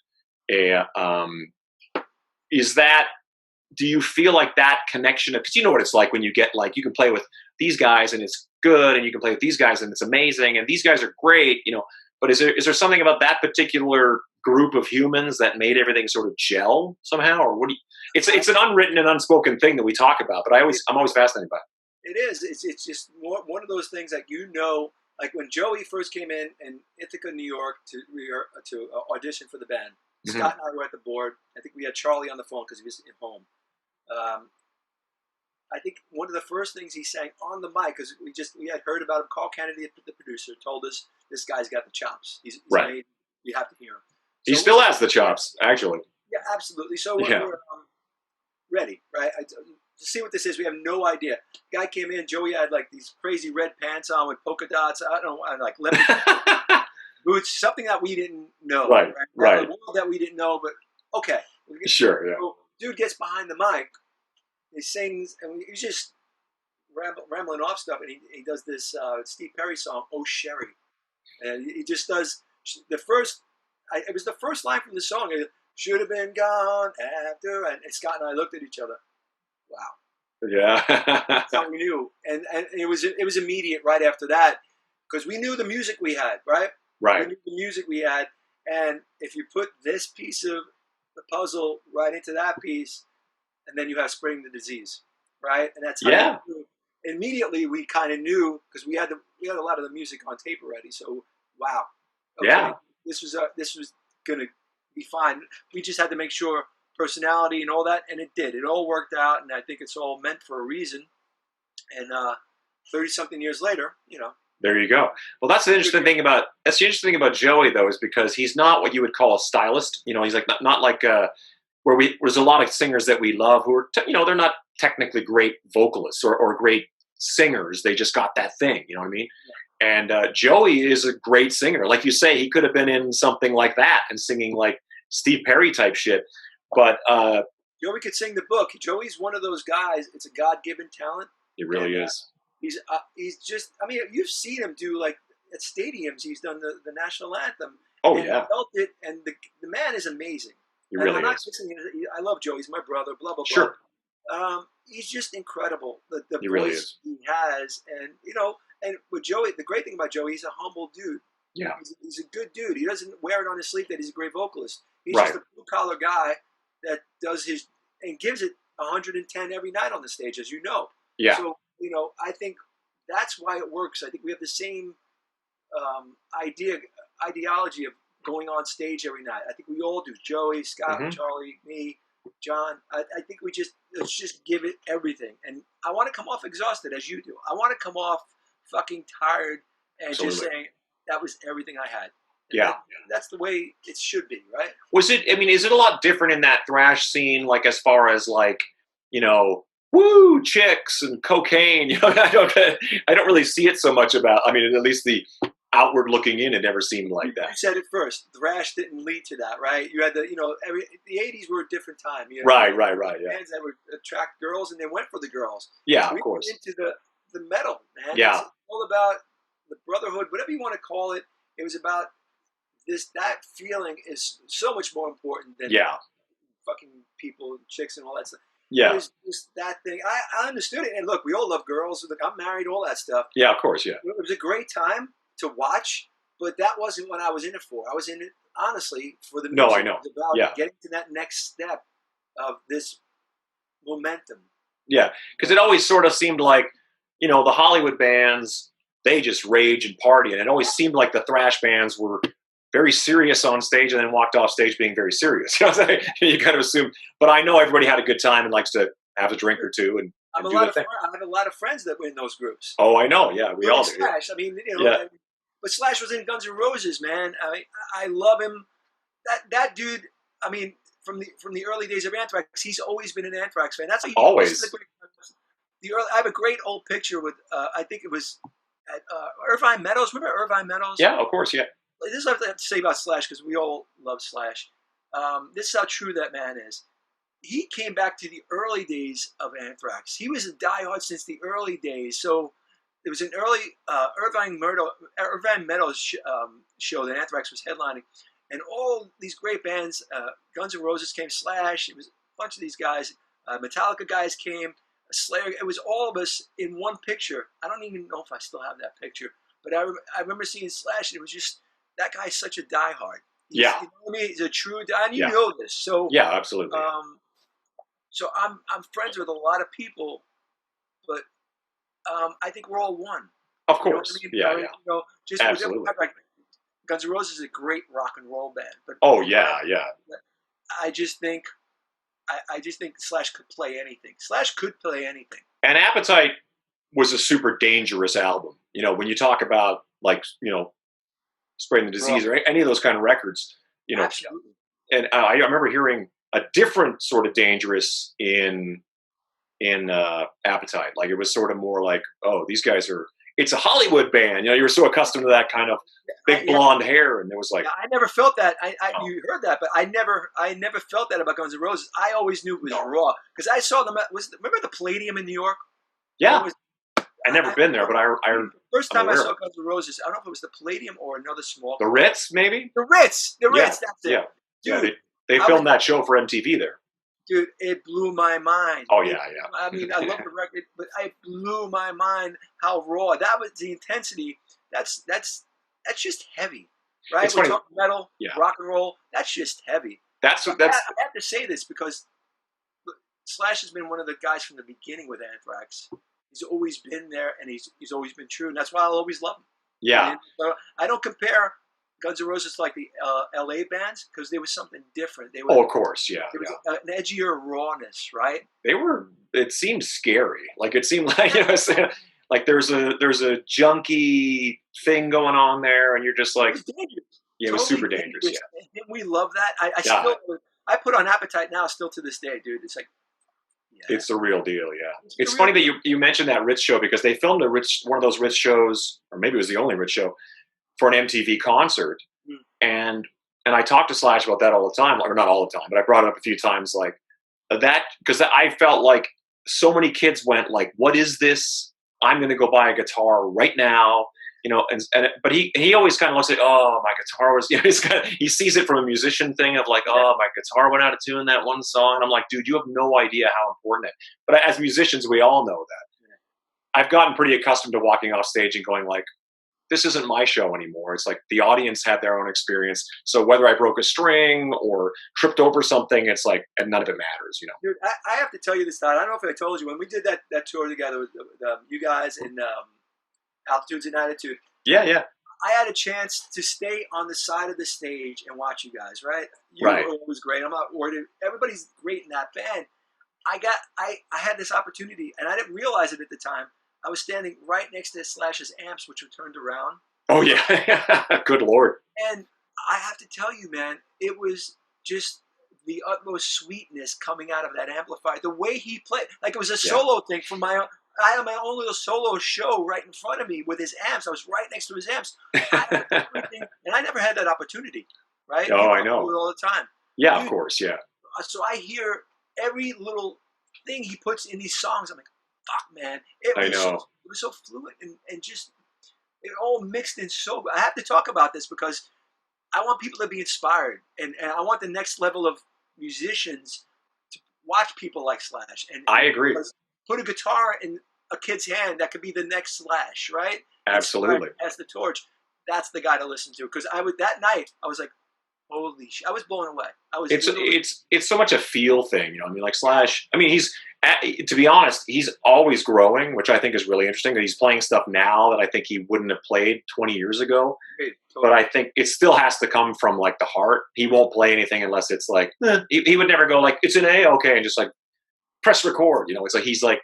Do you feel like that connection? Because you know what it's like when you get you can play with these guys and it's good, and you can play with these guys and it's amazing, and these guys are great, But is there something about that particular group of humans that made everything sort of gel somehow, or what? It's an unwritten and unspoken thing that we talk about, but I'm always fascinated by it. It is. It's just one of those things that like when Joey first came in Ithaca, New York, to audition for the band. Mm-hmm. Scott and I were at the board. I think we had Charlie on the phone because he was at home. I think one of the first things he sang on the mic, because we had heard about him. Carl Kennedy, the producer, told us this guy's got the chops. He's right. amazing. You have to hear him. So he still has the chops, actually. Yeah, absolutely. So we're ready, right? To see what this is, we have no idea. Guy came in. Joey had like these crazy red pants on with polka dots. I don't know, like leopard boots, something that we didn't know. Right. A world that we didn't know, but okay. Sure. Yeah. So, dude gets behind the mic. He sings, and he's just rambling off stuff, and he does this Steve Perry song, "Oh Sherry," and he just does the first. It was the first line from the song. Should have been gone after, and Scott and I looked at each other. Wow. Yeah. That's how we knew, and it was immediate right after that, because we knew the music we had, right? Right. We knew the music we had, and if you put this piece of the puzzle right into that piece, and then you have Spreading the Disease, right? And that's how you knew. Immediately we kind of knew, because we had a lot of the music on tape already. So wow, okay, yeah, this was gonna be fine. We just had to make sure personality and all that, and it did. It all worked out, and I think it's all meant for a reason. And 30-something years later, there you go. Well, that's the interesting thing about Joey, though, is because he's not what you would call a stylist. He's like not like there's a lot of singers that we love who are they're not technically great vocalists or great singers. They just got that thing. You know what I mean? Yeah. And Joey is a great singer. Like you say, he could have been in something like that and singing like Steve Perry type shit. But Joey could sing the book. Joey's one of those guys. It's a God-given talent. It really is. He's just. I mean, you've seen him do like at stadiums. He's done the national anthem. Oh and yeah. He felt it, and the man is amazing. He really is. I love Joey. He's my brother. Blah blah blah. Sure. He's just incredible. The he voice really is. he has, and and with Joey, the great thing about Joey, he's a humble dude. Yeah. He's a good dude. He doesn't wear it on his sleeve that he's a great vocalist. He's right. just a blue collar guy that does his and gives it 110 every night on the stage, as you know. Yeah. So I think that's why it works. I think we have the same ideology of going on stage every night. I think we all do. Joey, Scott, mm-hmm. Charlie, me, John. I think let's just give it everything. And I want to come off exhausted as you do. I want to come off fucking tired and Absolutely. just saying that was everything I had. And yeah. That's the way it should be, right? Is it a lot different in that thrash scene, like as far as like, woo, chicks and cocaine? I don't really see it so much about, at least the outward looking in, it never seemed like that. You said it first. Thrash didn't lead to that, right? You had the 80s were a different time. Right, yeah. Bands that would attract girls, and they went for the girls. Yeah, we of course. Went into the metal, man. Yeah. It's all about the brotherhood, whatever you want to call it. It was about that feeling is so much more important than fucking people and chicks and all that stuff. Yeah. It was just that thing. I understood it. And look, we all love girls. Look, I'm married, all that stuff. Yeah, of course, yeah. It was a great time to watch, but that wasn't what I was in it for. I was in it, honestly, for the music. No, I know. It was about getting to that next step of this momentum. Yeah, because it always sort of seemed like, the Hollywood bands, they just rage and party. And it always seemed like the thrash bands were very serious on stage and then walked off stage being very serious. You kind of assume. But I know everybody had a good time and likes to have a drink or two and do their thing. I have a lot of friends that were in those groups. Oh, I know. Yeah, we all do. Slash. But Slash was in Guns N' Roses, man. I love him. That dude. From the early days of Anthrax, he's always been an Anthrax fan. That's what he always. I have a great old picture with. I think it was at Irvine Meadows. Remember Irvine Meadows? Yeah, of course. Yeah. This is what I have to say about Slash, because we all love Slash. This is how true that man is. He came back to the early days of Anthrax. He was a diehard since the early days. So there was an early Irvine Meadows show that Anthrax was headlining. And all these great bands, Guns N' Roses came, Slash, it was a bunch of these guys. Metallica guys came, Slayer. It was all of us in one picture. I don't even know if I still have that picture. But I remember seeing Slash, and it was just, that guy's such a diehard. You know what I mean? He's a true diehard. And you know this. So yeah, absolutely. So I'm friends with a lot of people, but I think we're all one. Of You know what I course. mean? Yeah, I mean, yeah. you know, just Absolutely. like Guns N' Roses is a great rock and roll band, but Oh yeah, yeah. I just think I just think Slash could play anything. Slash could play anything. And Appetite was a super dangerous album. When you talk about like, spreading the Raw. disease or any of those kind of records, Absolutely. and I remember hearing a different sort of dangerous in Appetite. Like it was sort of more like, oh, these guys are. It's a Hollywood band. You were so accustomed to that kind of big blonde hair, and it was like, yeah, I never felt that. oh, You heard that, but I never felt that about Guns N' Roses. I always knew it was raw because I saw them. Remember the Palladium in New York? yeah. I've never been there, but first time I saw it. Guns N' Roses, I don't know if it was the Palladium or another small. The Ritz, maybe. The Ritz. Yeah. That's it. Yeah, Dude, they filmed that show for MTV there. Dude, it blew my mind. Oh yeah, yeah. I mean, I love the record, but it blew my mind how raw that was. The intensity. That's just heavy, right? We're talking metal, rock and roll. That's just heavy. I have to say this because Slash has been one of the guys from the beginning with Anthrax. He's always been there, and he's always been true, and that's why I'll always love him. Yeah. And so I don't compare Guns N' Roses to like the LA bands because there was something different. They were, of course, yeah. There was an edgier rawness, right? It seemed scary. Like it seemed like like there's a junky thing going on there, and you're just like, it was super dangerous. Yeah. Didn't we love that? I put on Appetite now, still to this day, dude. It's like. Yeah. It's the real deal, yeah. It's funny that you mentioned that Ritz show because they filmed one of those Ritz shows, or maybe it was the only Ritz show, for an MTV concert. And I talked to Slash about that all the time, or not all the time, but I brought it up a few times, like that, because I felt like so many kids went like, "What is this? I'm going to go buy a guitar right now." But he always kind of looks at, oh, my guitar was, he sees it from a musician thing of like, oh, my guitar went out of tune that one song. And I'm like, dude, you have no idea how important it. But as musicians, we all know that. I've gotten pretty accustomed to walking off stage and going like, this isn't my show anymore. It's like the audience had their own experience. So whether I broke a string or tripped over something, it's like, and none of it matters, Dude, I have to tell you this, Todd. I don't know if I told you when we did that tour together with you guys and Altitudes and Attitude. Yeah, yeah. I had a chance to stay on the side of the stage and watch you guys, right? Was great. I'm not worried. Everybody's great in that band. I had this opportunity, and I didn't realize it at the time. I was standing right next to Slash's amps, which were turned around. Oh, yeah. Good Lord. And I have to tell you, man, it was just the utmost sweetness coming out of that amplifier. The way he played, like it was a solo thing from my own. I had my own little solo show right in front of me with his amps. I was right next to his amps. I had everything, and I never had that opportunity, right? Oh, I know. Do it all the time. Yeah, of course, yeah. So I hear every little thing he puts in these songs. I'm like, fuck, man. It was so fluid and just, it all mixed in so. I have to talk about this because I want people to be inspired, and I want the next level of musicians to watch people like Slash. And I agree. Put a guitar in a kid's hand that could be the next Slash, right? Absolutely. As the torch, that's the guy to listen to. Because that night I was like, holy shit! I was blown away. It's so much a feel thing, I mean, like Slash. I mean, to be honest, he's always growing, which I think is really interesting. That he's playing stuff now that I think he wouldn't have played 20 years ago. Totally. But I think it still has to come from like the heart. He won't play anything unless it's like he would never go like it's an A, okay, and just like press record. It's like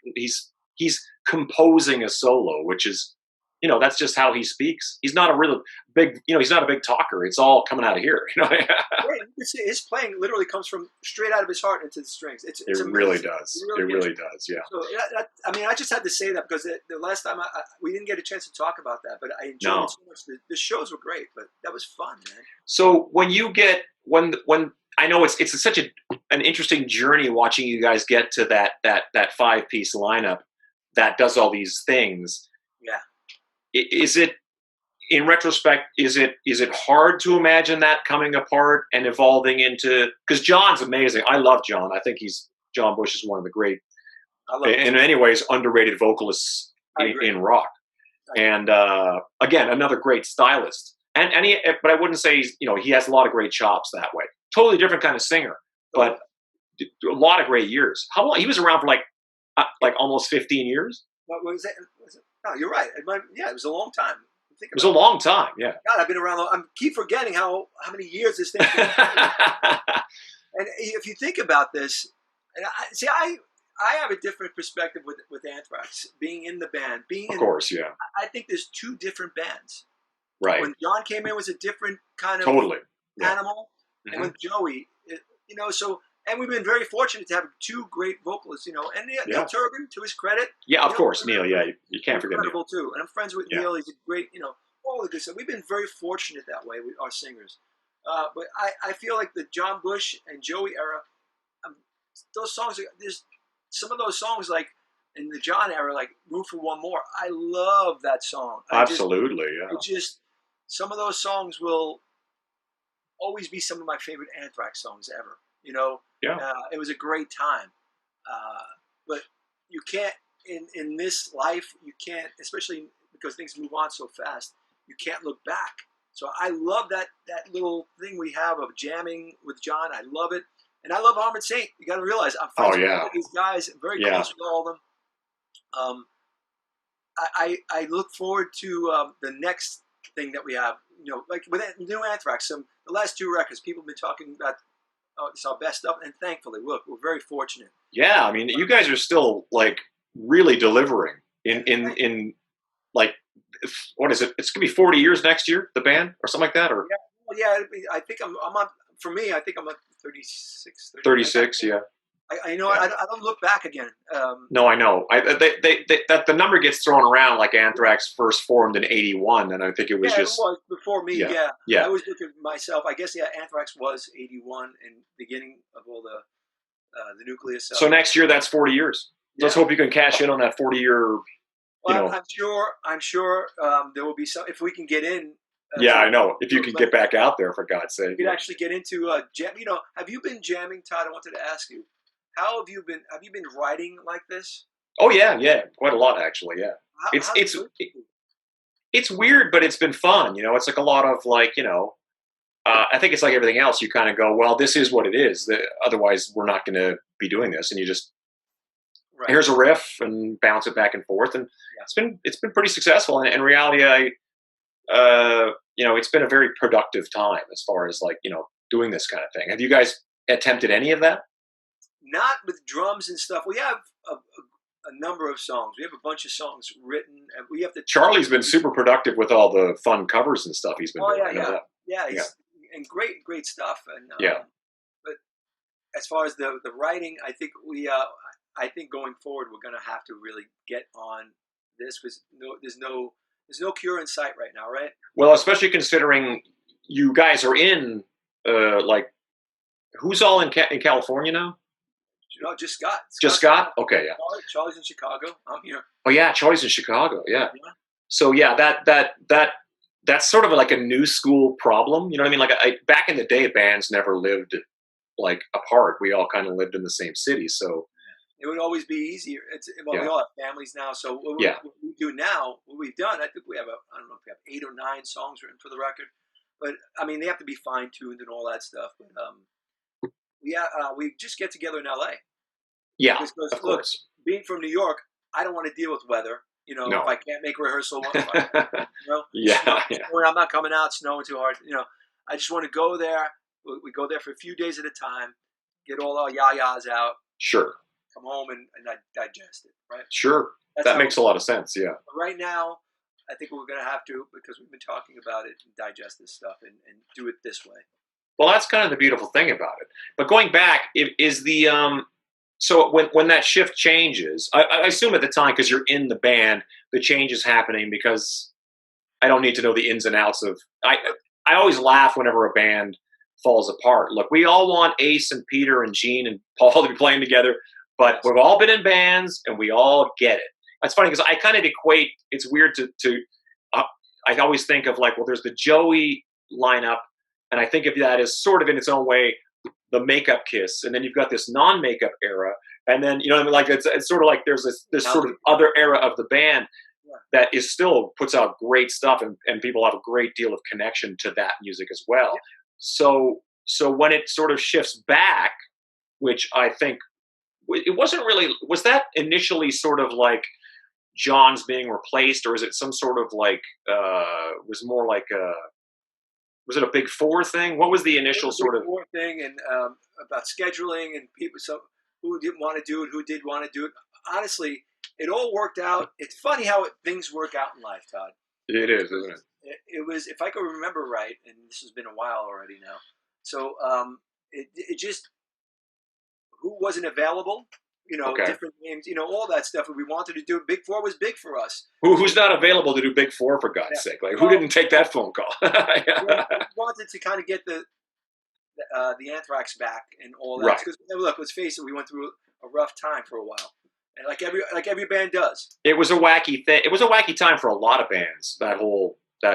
he's composing a solo, which is that's just how he speaks. He's not a really big he's not a big talker. It's all coming out of here. His playing literally comes from straight out of his heart into the strings. It really does. It really does. Yeah. So I mean, I just had to say that because the last time we didn't get a chance to talk about that, but I enjoyed it so much. The shows were great, but that was fun, man. So when you get when I know it's such an interesting journey watching you guys get to that 5-piece lineup that does all these things. Yeah. Is it, in retrospect, is it hard to imagine that coming apart and evolving into, because John's amazing. I love John. I think John Bush is one of the great, in many ways, underrated vocalists in rock. And again, another great stylist. But I wouldn't say he has a lot of great chops that way. Totally different kind of singer, but a lot of great years. How long? He was around for like almost 15 years. What was it? No, you're right. Yeah, it was a long time. It was a long time. Yeah. God, I've been around. I keep forgetting how many years this thing's been. And if you think about this, and I have a different perspective with Anthrax being in the band. Of course, yeah. I think there's two different bands. Right. When John came in, it was a different kind of totally animal, yeah. and with Joey, so. And we've been very fortunate to have two great vocalists, and Neil Turbin, to his credit. Yeah, of course, Neil. Yeah, you can't forget Neil. Too. And I'm friends with Neil. He's a great, all the good stuff. We've been very fortunate that way with our singers. But I feel like the John Bush and Joey era, those songs, there's some of those songs like in the John era, like Room for One More. I love that song. Absolutely, Some of those songs will always be some of my favorite Anthrax songs ever. It was a great time. But you can't, in this life, you can't, especially because things move on so fast, you can't look back. So I love that little thing we have of jamming with John. I love it. And I love Armored Saint. You got to realize I'm friends with all these guys, very close with all of them. I look forward to the next thing that we have. Like with new Anthrax, the last two records, people have been talking about it's our best stuff, and thankfully, look, we're very fortunate. Yeah, I mean, you guys are still like really delivering in like, what is it? It's gonna be 40 years next year, the band, or something like that, or I think I'm on. For me, I think I'm at 36. 36, yeah. I don't look back again. No, I know. That the number gets thrown around like Anthrax first formed in '81, and I think it was it was before me. Yeah. I always look at myself. I guess Anthrax was '81 and beginning of all the nucleus. So next year, that's 40 years. Let's hope you can cash in on that 40-year. I'm sure there will be some if we can get in. I know. If you can get back out there, for God's sake. You could actually get into jam. Have you been jamming, Todd? I wanted to ask you. How have you been? Have you been writing like this? Oh yeah, quite a lot actually. Yeah, it's weird, but it's been fun. It's like a lot of like I think it's like everything else. You kind of go, well, this is what it is. Otherwise, we're not going to be doing this. And you just here's a riff and bounce it back and forth, and it's been pretty successful. And in reality, it's been a very productive time as far as like doing this kind of thing. Have you guys attempted any of that? Not with drums and stuff. We have a number of songs. We have a bunch of songs written, and we have to. Charlie's been super productive with all the fun covers and stuff he's been doing. And great stuff. And but as far as the writing, I think I think going forward we're going to have to really get on this because there's no cure in sight right now, right? Well, especially considering you guys are in like who's all in California now? No, just Scott. Just Scott? Okay, yeah. Charlie's in Chicago. I'm here. Oh yeah, Charlie's in Chicago. Yeah. So yeah, that's sort of like a new school problem. You know what I mean? Like back in the day, bands never lived like apart. We all kind of lived in the same city. So it would always be easier. We all have families now. So what we do now, what we've done, I think we have I don't know if we have 8 or 9 songs written for the record, but I mean they have to be fine tuned and all that stuff. But we just get together in LA. Yeah, because, of course. Being from New York, I don't want to deal with weather. If I can't make rehearsal, when I'm not coming out, snowing too hard. I just want to go there. We go there for a few days at a time, get all our yayas out. Sure. Come home and digest it. Right. Sure. That makes a lot of sense. Yeah. Right now, I think we're going to have to because we've been talking about it and digest this stuff and do it this way. Well, that's kind of the beautiful thing about it. But going back, is the so when that shift changes, I assume at the time because you're in the band, the change is happening because I don't need to know the ins and outs of. I always laugh whenever a band falls apart. Look, we all want Ace and Peter and Gene and Paul to be playing together, but we've all been in bands and we all get it. That's funny because I kind of equate. It's weird to. I always think of like, well, there's the Joey lineup. And I think of that as sort of in its own way, the makeup Kiss. And then you've got this non-makeup era. And then, like it's sort of like there's this sort of other era of the band that is still puts out great stuff and people have a great deal of connection to that music as well. So when it sort of shifts back, which I think it wasn't really, was that initially sort of like John's being replaced, or is it some sort of like was more like was it a Big Four thing? What was the initial sort of thing, and about scheduling and people, so who didn't want to do it, who did want to do it. Honestly, it all worked out. It's funny how things work out in life, Todd. It is, isn't it? It was, if I could remember right, and this has been a while already now. So it just, who wasn't available, Okay. different names, all that stuff. And we wanted to do it. Big Four was big for us. Who's not available to do Big Four, for God's sake? Like, who didn't take that phone call? We wanted to kind of get the Anthrax back and all that. Right. Because look, let's face it, we went through a rough time for a while, and like every band does. It was a wacky thing. It was a wacky time for a lot of bands.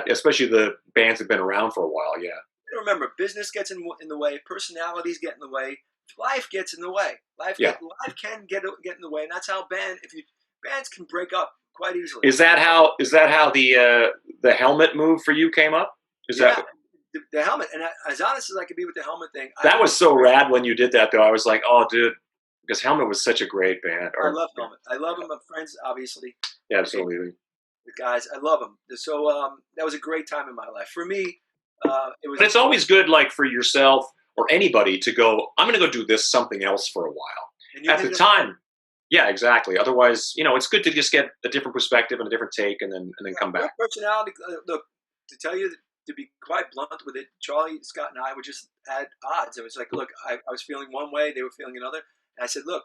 Especially the bands that have been around for a while. Yeah. Remember, business gets in the way, personalities get in the way, life gets in the way. Life can get in the way, and that's how bands can break up quite easily. Is that how the helmet move for you came up? That the helmet? And as honest as I could be with the helmet thing, that was so rad when you did that, though. I was like, oh, dude, because Helmet was such a great band. I love Helmet. I love them. I'm friends, obviously. Yeah, absolutely. The guys, I love them. So that was a great time in my life. For me, it was. But it's always good, like for yourself or anybody, to go, I'm going to go do something else for a while. At the time, yeah, exactly. Otherwise, it's good to just get a different perspective and a different take, and then come back. Personality. Look, to tell you, to be quite blunt with it, Charlie, Scott, and I were just at odds. It was like, look, I was feeling one way, they were feeling another, and I said, look,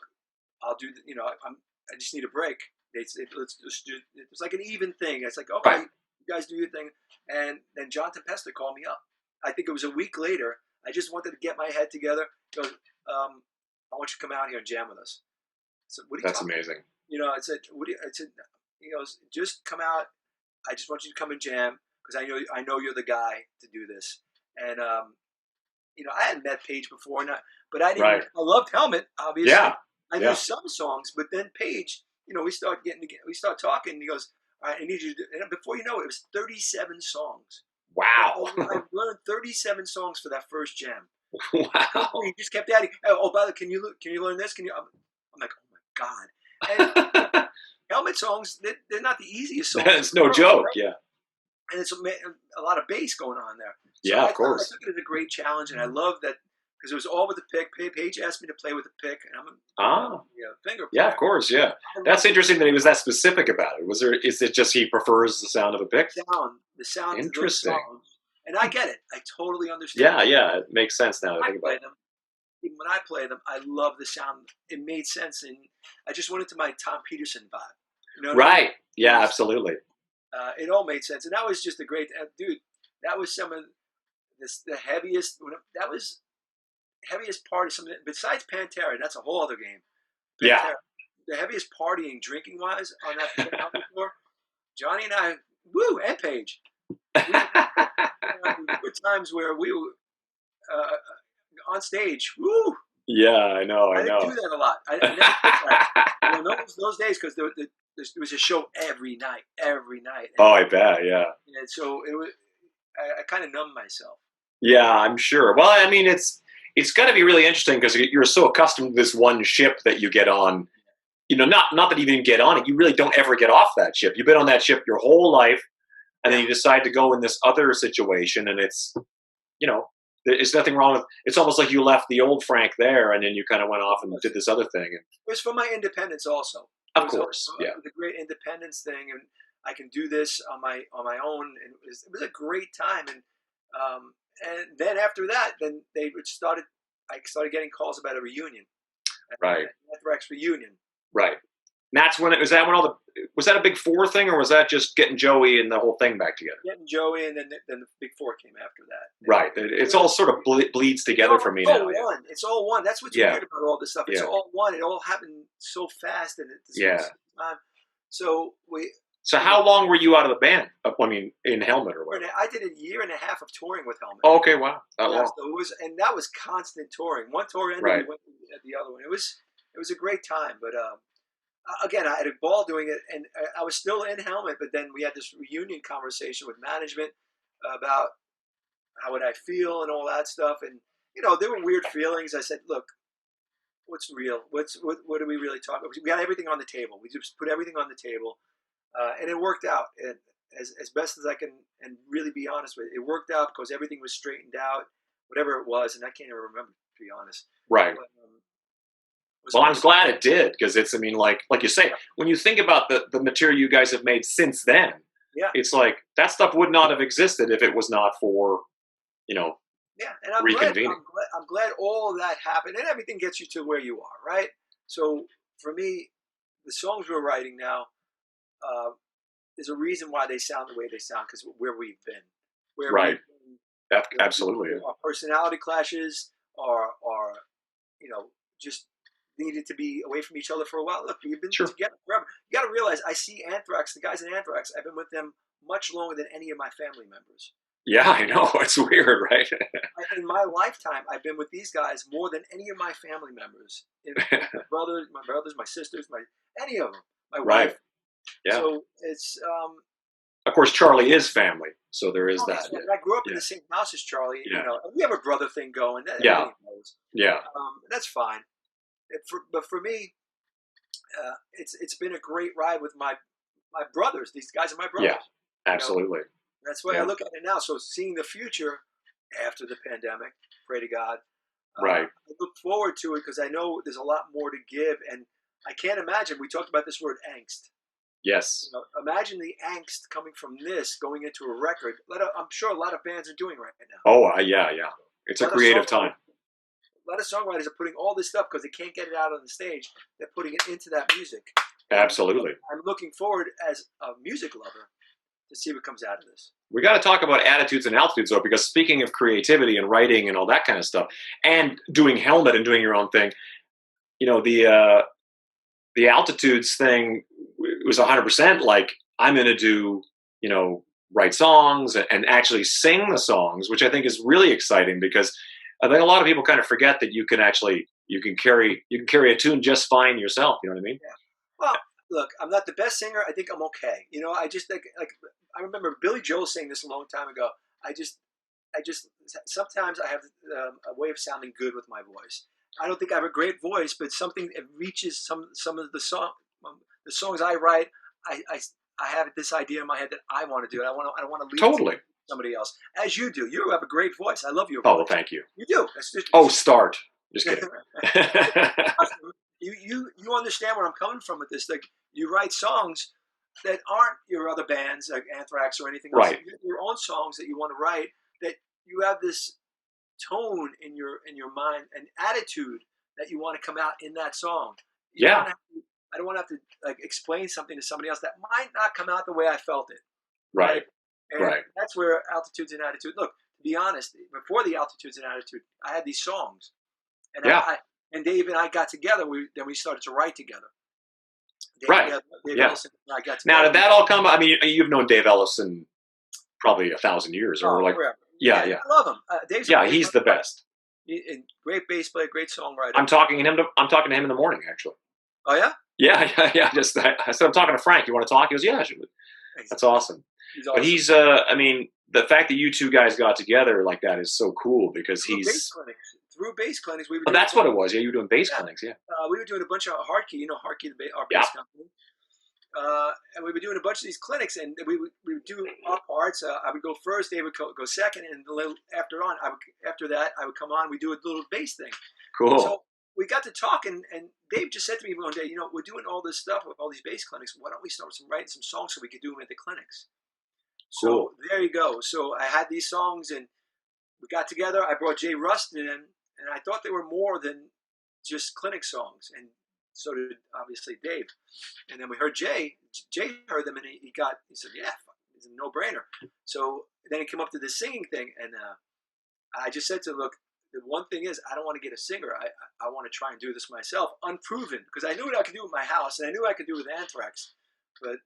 I'll do. I just need a break. They said, let's just do. It was like an even thing. It's like, okay, right. You guys do your thing. And then John Tempesta called me up. I think it was a week later. I just wanted to get my head together. He goes, I want you to come out here and jam with us. So what? That's amazing. I said, he goes, just come out. I just want you to come and jam because I know you're the guy to do this. And I hadn't met Paige before, but I didn't. Right. I loved Helmet, obviously. Yeah. I knew some songs, but then Paige, we start talking. And he goes, all right, I need you to do, and before you know it, it was 37 songs. Wow. I learned 37 songs for that first jam. Wow. He just kept adding, oh, by the way, can you learn this? I'm like, oh my God. And Helmet songs, they're not the easiest songs. It's no joke, right? Yeah. And it's a lot of bass going on there. So yeah, of course. I took it as a great challenge, and I love that because it was all with the pick. Paige asked me to play with the pick, and I'm a finger player. Yeah, of course, yeah. That's interesting that he was that specific about it. Is it just he prefers the sound of a pick? The sound. Interesting. And I get it. I totally understand. Yeah, it makes sense now that I think about it. Even when I play them, I love the sound. It made sense, and I just went into my Tom Peterson vibe. Right. I mean? Yeah, absolutely. It all made sense, and that was just a great dude. That was some of the heaviest. That was heaviest party. Besides Pantera, that's a whole other game. Pantera, yeah. The heaviest partying, drinking wise, on that album floor. Johnny and I, and Paige. There were times where we were on stage. Woo. Yeah, I know. I didn't do that a lot. I never did that. Those days, because there was a show every night. And, I bet, yeah. And so it was. I kind of numbed myself. Yeah, I'm sure. Well, I mean, it's got to be really interesting because you're so accustomed to this one ship that you get on. Not that you even get on it. You really don't ever get off that ship. You've been on that ship your whole life, and then you decide to go in this other situation, and it's, there's nothing wrong with. It's almost like you left the old Frank there, and then you kind of went off and did this other thing. It was for my independence, also. Of course, yeah. The great independence thing, and I can do this on my own, and it was a great time. And then after that, then I started getting calls about a reunion, right? Anthrax reunion, right. And that's when was that a Big Four thing, or was that just getting Joey and the whole thing back together? Getting Joey, and then the Big Four came after that. Right. It's all sort of bleeds together for me now. One. It's all one. That's what's weird about all this stuff. It's all one. It all happened so fast, and at the same time. So how long were you out of the band? I mean, in Helmet or what? I did a year and a half of touring with Helmet. Oh, okay, wow. So that was constant touring. One tour ended, we went to the other one. It was a great time, but again, I had a ball doing it, and I was still in Helmet. But then we had this reunion conversation with management about how would I feel and all that stuff, and there were weird feelings. I said, look, what's real? What are we really talking about? We got everything on the table. We just put everything on the table. And it worked out. As best as I can, and really be honest with it, it worked out because everything was straightened out, whatever it was, and I can't even remember, to be honest. Right. But, Well, I'm glad it did, because it's, I mean, like you say, when you think about the material you guys have made since then, yeah, it's like that stuff would not have existed if it was not for, you know, yeah, and I'm reconvening. I'm glad all of that happened, and everything gets you to where you are, right? So for me, the songs we're writing now, there's a reason why they sound the way they sound, because where we've been, where Right. we've been, Absolutely. our personality clashes, are just needed to be away from each other for a while. Look, we've been Sure. together forever. You got to realize, I see Anthrax, the guys in Anthrax, I've been with them much longer than any of my family members. Yeah, I know. It's weird, right? In my lifetime, I've been with these guys more than any of my family members. My brothers, my sisters, any of them, my Right. wife. Yeah. So it's Of course, Charlie is family, so there is oh, that. yeah. I grew up in Yeah. the same house as Charlie. Yeah. You know, and we have a brother thing going. That Yeah. everybody knows. Yeah. That's fine. But for me, it's been a great ride with my brothers. These guys are my brothers. Yeah. Absolutely. That's the way I look at it now. So seeing the future after the pandemic, pray to God. Right. I look forward to it because I know there's a lot more to give, and I can't imagine. We talked about this word angst. Yes. You know, imagine the angst coming from this going into a record. I'm sure a lot of bands are doing right now. Oh, yeah. It's a creative time. A lot of songwriters are putting all this stuff because they can't get it out on the stage. They're putting it into that music. Absolutely. I'm looking forward as a music lover to see what comes out of this. We got to talk about attitudes and altitudes, though, because speaking of creativity and writing and all that kind of stuff, and doing Helmet and doing your own thing, you know, the altitudes thing was 100% like, I'm going to do, you know, write songs and actually sing the songs, which I think is really exciting, because I think a lot of people kind of forget that you can carry a tune just fine yourself. You know what I mean? Yeah. Well, look, I'm not the best singer. I think I'm okay. You know, I just think, like I remember Billy Joel saying this a long time ago. I just sometimes I have a way of sounding good with my voice. I don't think I have a great voice, but something that reaches some of the songs I write. I have this idea in my head that I want to do it. I don't want to leave Totally. it to somebody else, as you do. You have a great voice. I love your Oh, voice. well, thank you. You do. Start. Just kidding. You understand where I'm coming from with this. Like, you write songs that aren't your other bands like Anthrax or anything else. Right. Your own songs that you want to write, that you have this tone in your mind and attitude that you want to come out in that song. I don't want to have to like explain something to somebody else that might not come out the way I felt it. Right. And that's where Altitudes and Attitude. Look, to be honest, before the Altitudes and Attitude, I had these songs, and and Dave and I got together. Then we started to write together. Dave Ellison and I got together. Now, did that all come? I mean, you've known Dave Ellison probably 1,000 years, or like forever. Yeah. I love him. Dave's he's the best. Great bass player, great songwriter. I'm talking to him in the morning, actually. Oh yeah. Yeah. I said, I'm talking to Frank. You want to talk? He goes, yeah, sure. That's awesome. But he's, I mean, the fact that you two guys got together like that is so cool, because through bass clinics. We were doing that's what it was. Yeah, you were doing bass clinics. Yeah. We were doing a bunch of Hardkey. You know Hardkey, our bass company. And we were doing a bunch of these clinics, and we would do our parts. I would go first, Dave would go second, and a little after that, I would come on. We do a little bass thing. Cool. So we got to talking, and Dave just said to me one day, we're doing all this stuff with all these bass clinics. Why don't we start writing some songs so we could do them at the clinics? Cool. So there you go. So I had these songs, and we got together. I brought Jay Rustin in, and I thought they were more than just clinic songs, and so did obviously Dave. And then we heard Jay. Jay heard them, and he said, yeah, it's a no-brainer. So then he came up to the singing thing, and I just said to him, look, the one thing is, I don't want to get a singer. I want to try and do this myself, unproven, because I knew what I could do with my house, and I knew I could do with Anthrax, but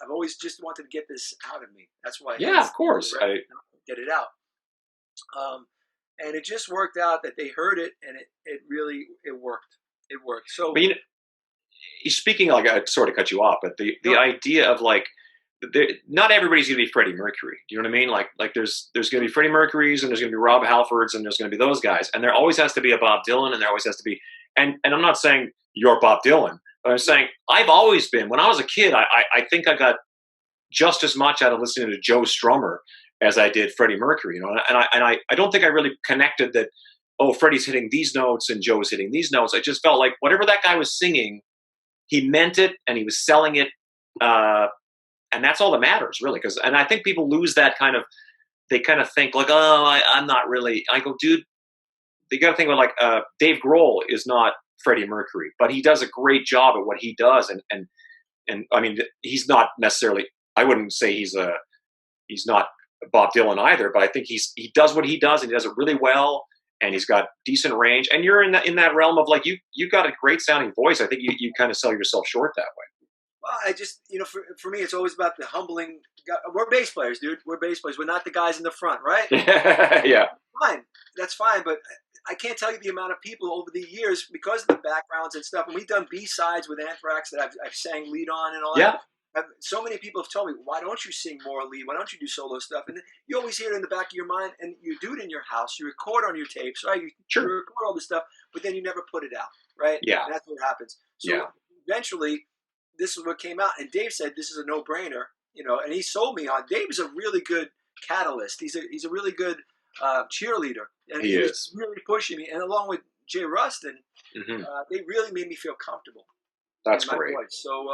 I've always just wanted to get this out of me. That's why. Yeah, of course. Get it out. And it just worked out that they heard it, and it really worked. It worked. So, but speaking, like, I sort of cut you off, but the idea of like, not everybody's going to be Freddie Mercury. Do you know what I mean? Like there's going to be Freddie Mercury's, and there's going to be Rob Halford's, and there's going to be those guys, and there always has to be a Bob Dylan, and there always has to be. And I'm not saying you're Bob Dylan, But I'm saying I've always been. When I was a kid, I think I got just as much out of listening to Joe Strummer as I did Freddie Mercury. You know, I don't think I really connected that. Oh, Freddie's hitting these notes and Joe's hitting these notes. I just felt like whatever that guy was singing, he meant it and he was selling it, and that's all that matters, really. And I think people lose that kind of. They kind of think like, oh, I'm not really. I go, dude, you got to think about like Dave Grohl is not Freddie Mercury, but he does a great job at what he does, and I mean, he's not necessarily. I wouldn't say he's not Bob Dylan either, but I think he does what he does, and he does it really well, and he's got decent range. And you're in that realm of like you got a great sounding voice. I think you kind of sell yourself short that way. Well, I just, for me, it's always about the humbling. We're bass players, dude. We're bass players. We're not the guys in the front, right? Yeah. Fine. That's fine. But I can't tell you the amount of people over the years, because of the backgrounds and stuff, and we've done B-sides with Anthrax that I've sang lead on and all that. So many people have told me, why don't you sing more lead? Why don't you do solo stuff? And you always hear it in the back of your mind, and you do it in your house. You record on your tapes, right? You record all this stuff, but then you never put it out, right? Yeah. And that's what happens. So eventually, this is what came out. And Dave said, this is a no-brainer, and he sold me on. Dave is a really good catalyst. He's a really good cheerleader. And he was really pushing me. And along with Jay Rustin, they really made me feel comfortable. That's great. Voice. So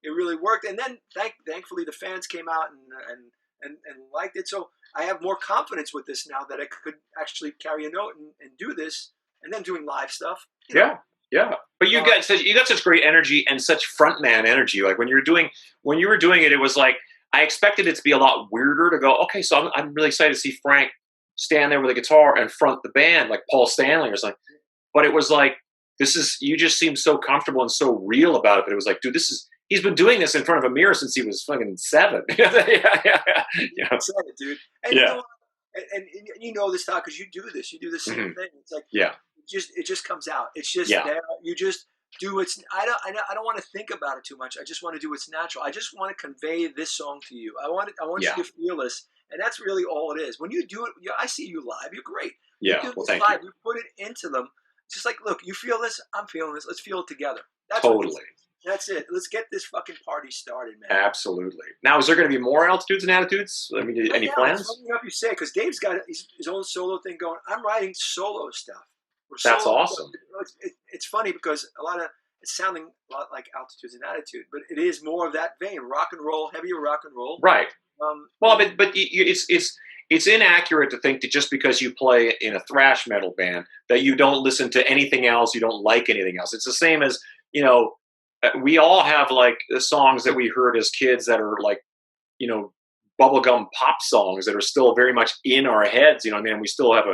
it really worked. And then thankfully the fans came out and liked it. So I have more confidence with this now that I could actually carry a note and do this, and then doing live stuff. Yeah. But you got such great energy and such frontman energy. Like when you were doing it, it was like I expected it to be a lot weirder to go, okay, so I'm really excited to see Frank stand there with a guitar and front the band like Paul Stanley or something. But it was like, you just seemed so comfortable and so real about it that it was like, dude, he's been doing this in front of a mirror since he was fucking 7. Yeah. Excited, dude. And you know what? And you know this, Todd, because you do this. You do the same thing. It's like, it just comes out. It's just there. You just do what's. I don't want to think about it too much. I just want to do what's natural. I just want to convey this song to you. I want you to feel this, and that's really all it is. When you do it, I see you live. You're great. Yeah, you do thank live, you. You put it into them. It's just like, look, you feel this. I'm feeling this. Let's feel it together. That's totally. That's it. Let's get this fucking party started, man. Absolutely. Now, is there going to be more Altitudes and Attitudes? I mean, any plans? It's funny enough you say, because Dave's got his own solo thing going. I'm writing solo stuff. That's awesome. It's funny because it's sounding a lot like Altitudes and Attitude, but it is more of that vein, rock and roll, heavier rock and roll. Right. But it's inaccurate to think that just because you play in a thrash metal band that you don't listen to anything else, you don't like anything else. It's the same as, we all have like songs that we heard as kids that are like, bubblegum pop songs that are still very much in our heads. I mean, we still have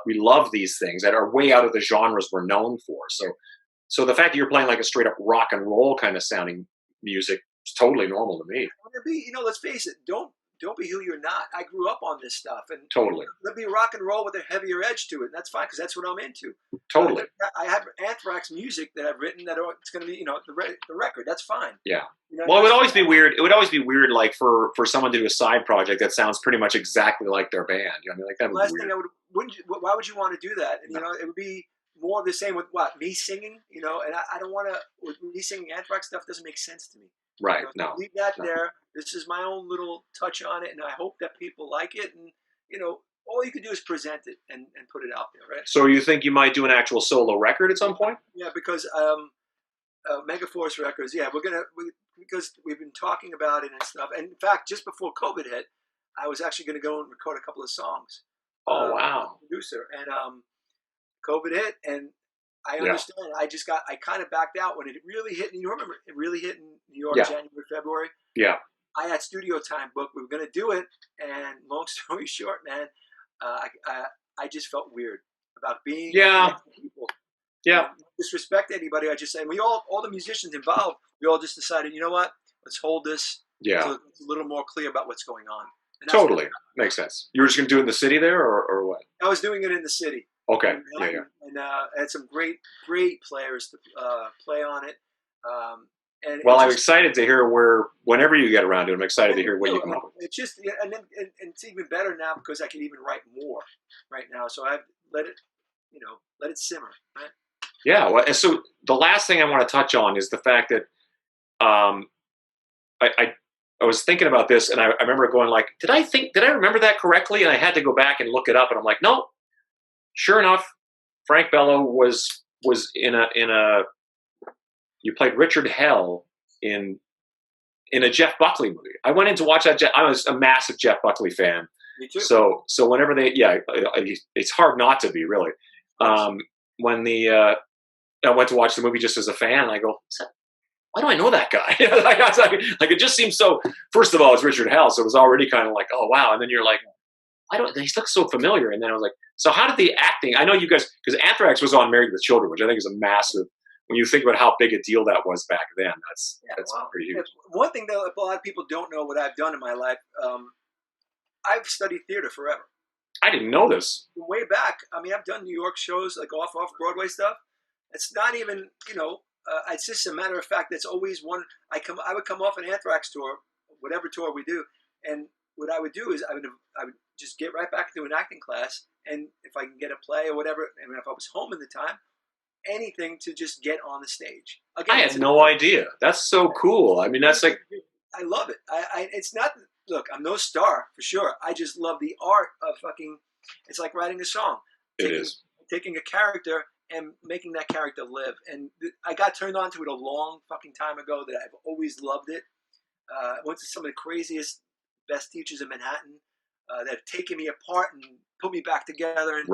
we love these things that are way out of the genres we're known for. So the fact that you're playing like a straight up rock and roll kind of sounding music is totally normal to me. Let's face it. Don't be who you're not. I grew up on this stuff, and totally. Let me rock and roll with a heavier edge to it. And that's fine because that's what I'm into. Totally. I have Anthrax music that I've written that it's going to be, the record. That's fine. Yeah. Well, it would always be weird. It would always be weird, like for someone to do a side project that sounds pretty much exactly like their band. Like that would be weird. Why would you want to do that? And it would be more of the same with me singing. And I don't want to. Me singing Anthrax stuff doesn't make sense to me. Right. No. Leave that there. This is my own little touch on it, and I hope that people like it. And all you can do is present it and put it out there, right? So you think you might do an actual solo record at some point? Yeah, because Megaforce Records. Yeah, because we've been talking about it and stuff. And in fact, just before COVID hit, I was actually going to go and record a couple of songs. Oh wow! Producer, and COVID hit, and I understand. I kind of backed out when it really hit. You remember it really hit in New York, January, February. Yeah. I had studio time booked. We were going to do it, and long story short, man, I just felt weird about being people. Yeah. Disrespect anybody. I just said all the musicians involved. We all just decided, you know what? Let's hold this. Yeah. So it's a little more clear about what's going on. Totally makes sense. You were just going to do it in the city there, or what? I was doing it in the city. Okay. And I had some great players to play on it. I'm excited to hear whenever you get around to it, I'm excited to hear what you come up with. It's just, and it's even better now because I can even write more right now. So I've let it simmer, right? Yeah. Well, and so the last thing I want to touch on is the fact that um, I was thinking about this, and I remember going like, did I remember that correctly? And I had to go back and look it up, and I'm like, no. Sure enough, Frank Bello was in a you played Richard Hell in a Jeff Buckley movie. I went in to watch that. I was a massive Jeff Buckley fan. Me too. So whenever it's hard not to be really. When I went to watch the movie just as a fan, and I go, why do I know that guy? Like it just seems so. First of all, it's Richard Hell, so it was already kind of like, oh wow. And then you're like, why don't he looks so familiar? And then I was like, so how did the acting? I know you guys, because Anthrax was on Married with Children, which I think is a massive. When you think about how big a deal that was back then, that's pretty huge. One thing that a lot of people don't know what I've done in my life. I've studied theater forever. I didn't know this. Way back, I mean, I've done New York shows, like off Broadway stuff. It's not even, it's just a matter of fact. That's always one. I would come off an Anthrax tour, whatever tour we do, and what I would do is I would just get right back to an acting class, and if I can get a play or whatever, I mean, if I was home at the time, anything to just get on the stage. Again, I had no idea. That's so cool. I mean, that's like, I love it. It's not. Look, I'm no star for sure. I just love the art of fucking. It's like writing a song. Taking a character and making that character live. And I got turned on to it a long fucking time ago. That I've always loved it. I went to some of the craziest, best teachers in Manhattan that have taken me apart and put me back together, and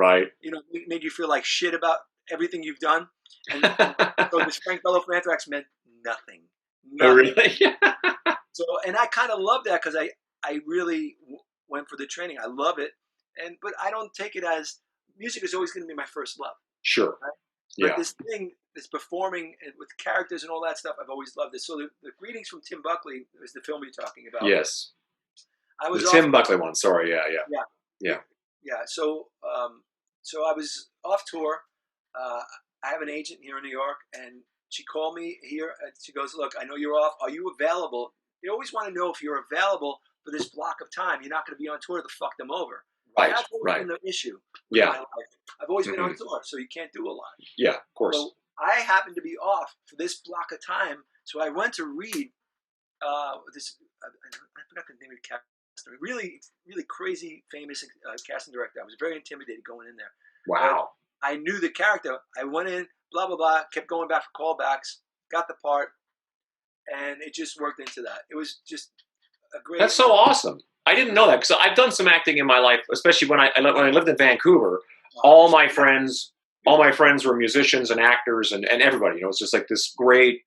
made you feel like shit about everything you've done. And so this Frank Bello from Anthrax meant nothing. Oh, really? So, and I kind of love that because I really went for the training. I love it, but I don't take it as music is always going to be my first love. Sure. Right? Yeah. But this performing with characters and all that stuff, I've always loved it. So the Greetings from Tim Buckley is the film you're talking about. Yes. I was the Tim Buckley one. Sorry. Yeah. So I was off tour. I have an agent here in New York, and she called me here, and she goes, look, I know you're off. Are you available? They always want to know if you're available for this block of time. You're not going to be on tour to fuck them over. Right, That's always been the issue. Yeah. In my life. I've always been on tour, so you can't do a lot. Yeah, of course. So I happened to be off for this block of time, so I went to read this. I forgot the name of the casting. Really, really crazy, famous casting director. I was very intimidated going in there. Wow. I knew the character. I went in, blah, blah, blah, kept going back for callbacks, got the part, and it just worked into that. It was just a great... That's so awesome. I didn't know that because I've done some acting in my life, especially when I lived in Vancouver. All my friends were musicians and actors and everybody. It's just like this great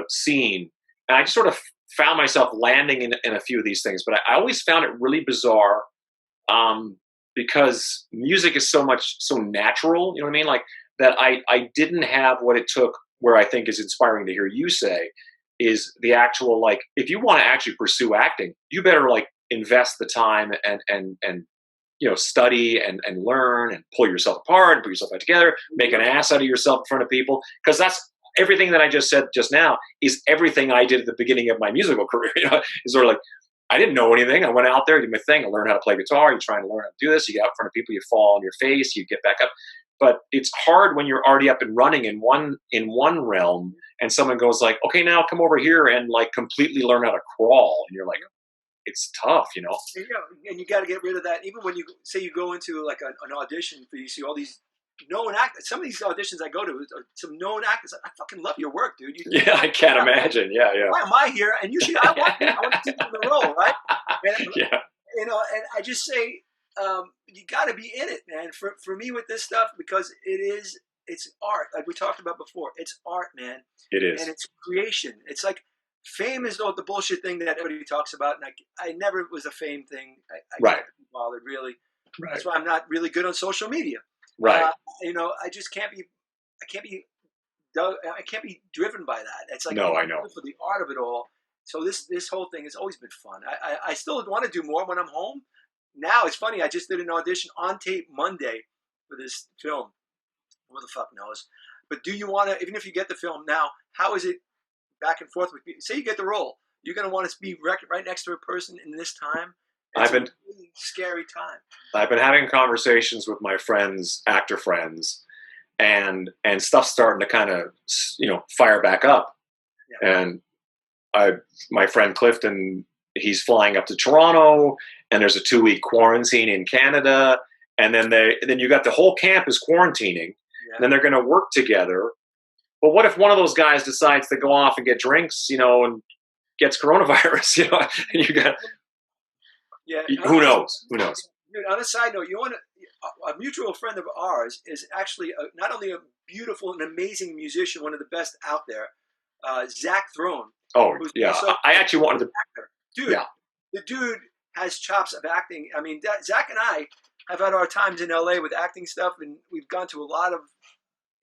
scene. And I just sort of found myself landing in a few of these things. But I always found it really bizarre because music is so natural, you know what I mean? Like that I didn't have what it took, where I think is inspiring to hear you say, is the actual, like, if you want to actually pursue acting, you better like invest the time and study and learn and pull yourself apart and put yourself back together, make an ass out of yourself in front of people. Because that's everything that I just said just now is everything I did at the beginning of my musical career. It's sort of like, I didn't know anything. I went out there, did my thing. I learned how to play guitar. You're trying to learn how to do this. You get out in front of people, you fall on your face, you get back up. But it's hard when you're already up and running in one realm, and someone goes like, "Okay, now come over here and like completely learn how to crawl," and you're like, "It's tough, you know." And you got to get rid of that. Even when you say you go into like an audition, you see all these known actors. Some of these auditions I go to, some known actors. I fucking love your work, dude. I can't imagine. Yeah. Why am I here? And usually I want to take the role, right? And, yeah. And I just say. You got to be in it, man. For me with this stuff, because it's art. Like we talked about before, it's art, man. It is, and it's creation. It's like fame is the bullshit thing that everybody talks about, and I never was a fame thing. I right. can't be bothered really. Right. That's why I'm not really good on social media. Right. I just can't be. I can't be driven by that. It's like no, I know for the art of it all. So this whole thing has always been fun. I still want to do more when I'm home. Now, it's funny, I just did an audition on tape Monday for this film. Who the fuck knows? But do you want to, even if you get the film now, how is it back and forth with you? Say you get the role. You're going to want to be right next to a person in this time. It's a really scary time. I've been having conversations with my friends, actor friends, and stuff's starting to kind of fire back up. Yeah. And my friend Clifton, he's flying up to Toronto, and there's a 2-week quarantine in Canada, and then you got the whole campus quarantining, and then they're going to work together. But what if one of those guys decides to go off and get drinks, and gets coronavirus, and you got, who knows? Who knows? Dude, on a side note, a mutual friend of ours is actually not only a beautiful and amazing musician, one of the best out there, Zach Throne. Oh, yeah. I actually wanted to. Dude, the dude has chops of acting. I mean, Zach and I have had our times in LA with acting stuff, and we've gone to a lot of.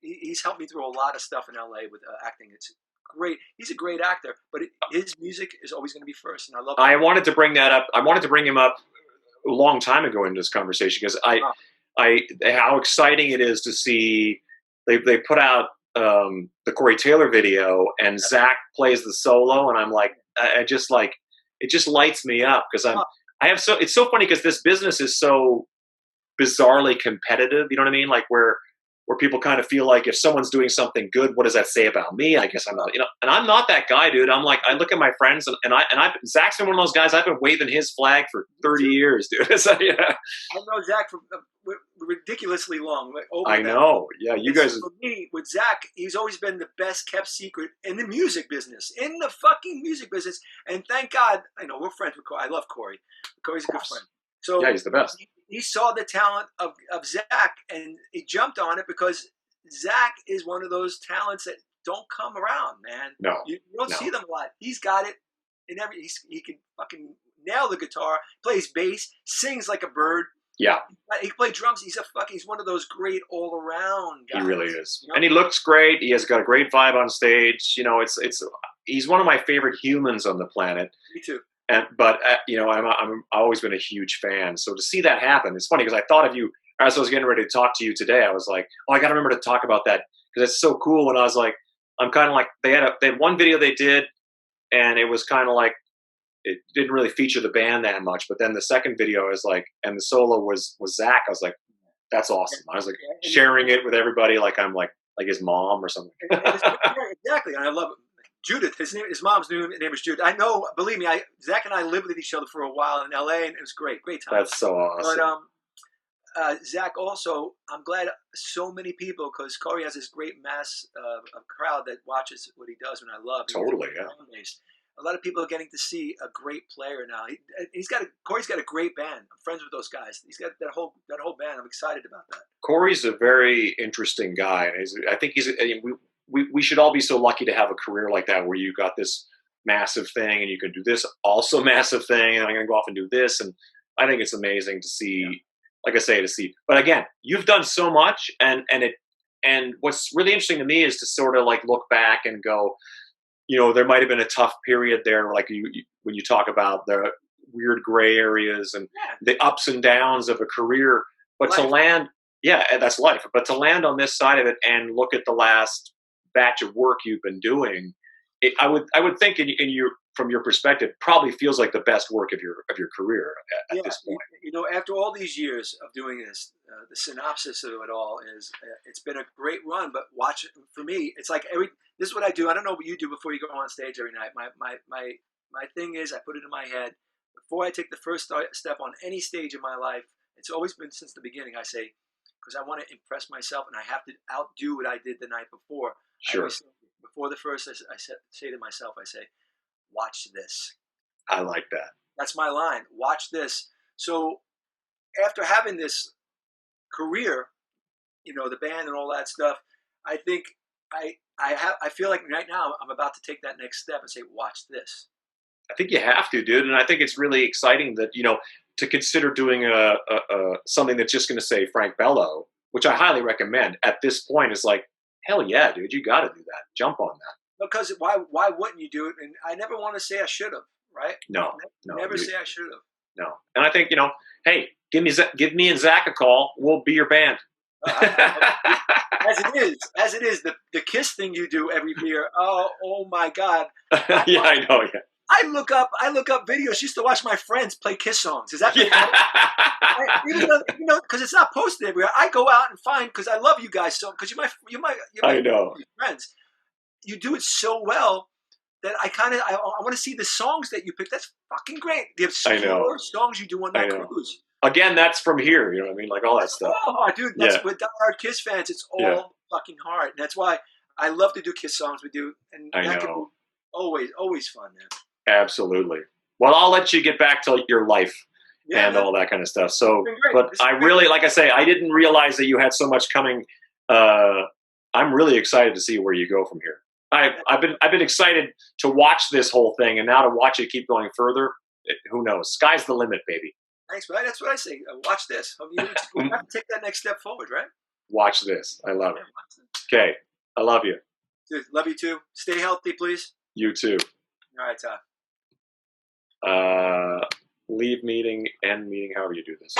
He's helped me through a lot of stuff in LA with acting. It's great. He's a great actor, but his music is always going to be first, and I love. I wanted to bring that up. I wanted to bring him up a long time ago in this conversation because how exciting it is to see they put out the Corey Taylor video and Zach plays the solo, and I'm like, it just lights me up because it's so funny because this business is so bizarrely competitive. You know what I mean? Like where people kind of feel like if someone's doing something good, what does that say about me? I guess I'm not, and I'm not that guy, dude. I'm like, I look at my friends and Zach's been one of those guys. I've been waving his flag for 30 years, dude. So, yeah. I know Zach for ridiculously long. I know. Yeah, you guys. For me, with Zach, he's always been the best kept secret in the music business, in the fucking music business. And thank God, I know we're friends with Corey. I love Corey. Corey's a good friend. So yeah, he's the best. He saw the talent of Zach and he jumped on it because Zach is one of those talents that don't come around, man. No, you don't see them a lot. He's got it in he can fucking nail the guitar, plays bass, sings like a bird. Yeah, he can play drums. He's one of those great all around guys. He really is, and he looks great. He has got a great vibe on stage. He's one of my favorite humans on the planet. Me too. But I've always been a huge fan. So to see that happen, it's funny because I thought of you as I was getting ready to talk to you today. I was like, oh, I got to remember to talk about that because it's so cool. And I was like, I'm kind of like they had one video they did, and it was kind of like it didn't really feature the band that much. But then the second video is like, and the solo was Zach. I was like, that's awesome. I was like sharing it with everybody, like I'm like his mom or something. Exactly, and I love it. Judith, his mom's name is Judith. I know, believe me, Zach and I lived with each other for a while in LA, and it was great time. That's so awesome. But Zach also, I'm glad so many people, because Corey has this great mass of crowd that watches what he does, and I love. Totally, yeah. A lot of people are getting to see a great player now. Corey's got a great band. I'm friends with those guys. He's got that whole band. I'm excited about that. Corey's a very interesting guy. I think we should all be so lucky to have a career like that where you got this massive thing and you can do this also massive thing and I'm going to go off and do this. And I think it's amazing to see, like I say, but again, you've done so much and what's really interesting to me is to sort of like look back and go, there might've been a tough period there. Like when you talk about the weird gray areas and the ups and downs of a career, but life. To land, that's life. But to land on this side of it and look at the last batch of work you've been doing, I would think from your perspective, probably feels like the best work of your career at this point. After all these years of doing this, the synopsis of it all is it's been a great run. But watch for me, it's like this is what I do. I don't know what you do before you go on stage every night. My thing is I put it in my head before I take the first step on any stage in my life. It's always been since the beginning. I say, because I want to impress myself and I have to outdo what I did the night before. Sure. Before the first, I say to myself, watch this. I like that. That's my line. Watch this. So after having this career, the band and all that stuff, I think I feel like right now I'm about to take that next step and say, watch this. I think you have to, dude. And I think it's really exciting that, to consider doing something that's just going to say Frank Bello, which I highly recommend at this point is like, hell yeah, dude, you got to do that. Jump on that. Because why wouldn't you do it? And I never want to say I should have, right? No. Never say I should have. No. And I think, hey, give me and Zach a call. We'll be your band. As it is, the Kiss thing you do every year. Oh my God. Yeah, I know. Yeah. I look up videos. Used to watch my friends play Kiss songs. Is that even though because it's not posted everywhere? I go out and find because I love you guys so because you're my I know. friends. You do it so well that I want to see the songs that you pick. That's fucking great. The obscure songs you do on that cruise. Again, that's from here. You know what I mean? Like all that stuff. Oh, dude, that's with diehard Kiss fans. It's all fucking hard. And that's why I love to do Kiss songs with you. And that can be always fun, man. Absolutely. Well, I'll let you get back to your life and all that kind of stuff. So, but I really, like I say, I didn't realize that you had so much coming. I'm really excited to see where you go from here. I've been excited to watch this whole thing, and now to watch it keep going further. Who knows? Sky's the limit, baby. Thanks, man. That's what I say. Watch this. You have to take that next step forward, right? Watch this. I love it. Okay. I love you. Dude, love you too. Stay healthy, please. You too. All right, Todd. Leave meeting, end meeting, however you do this.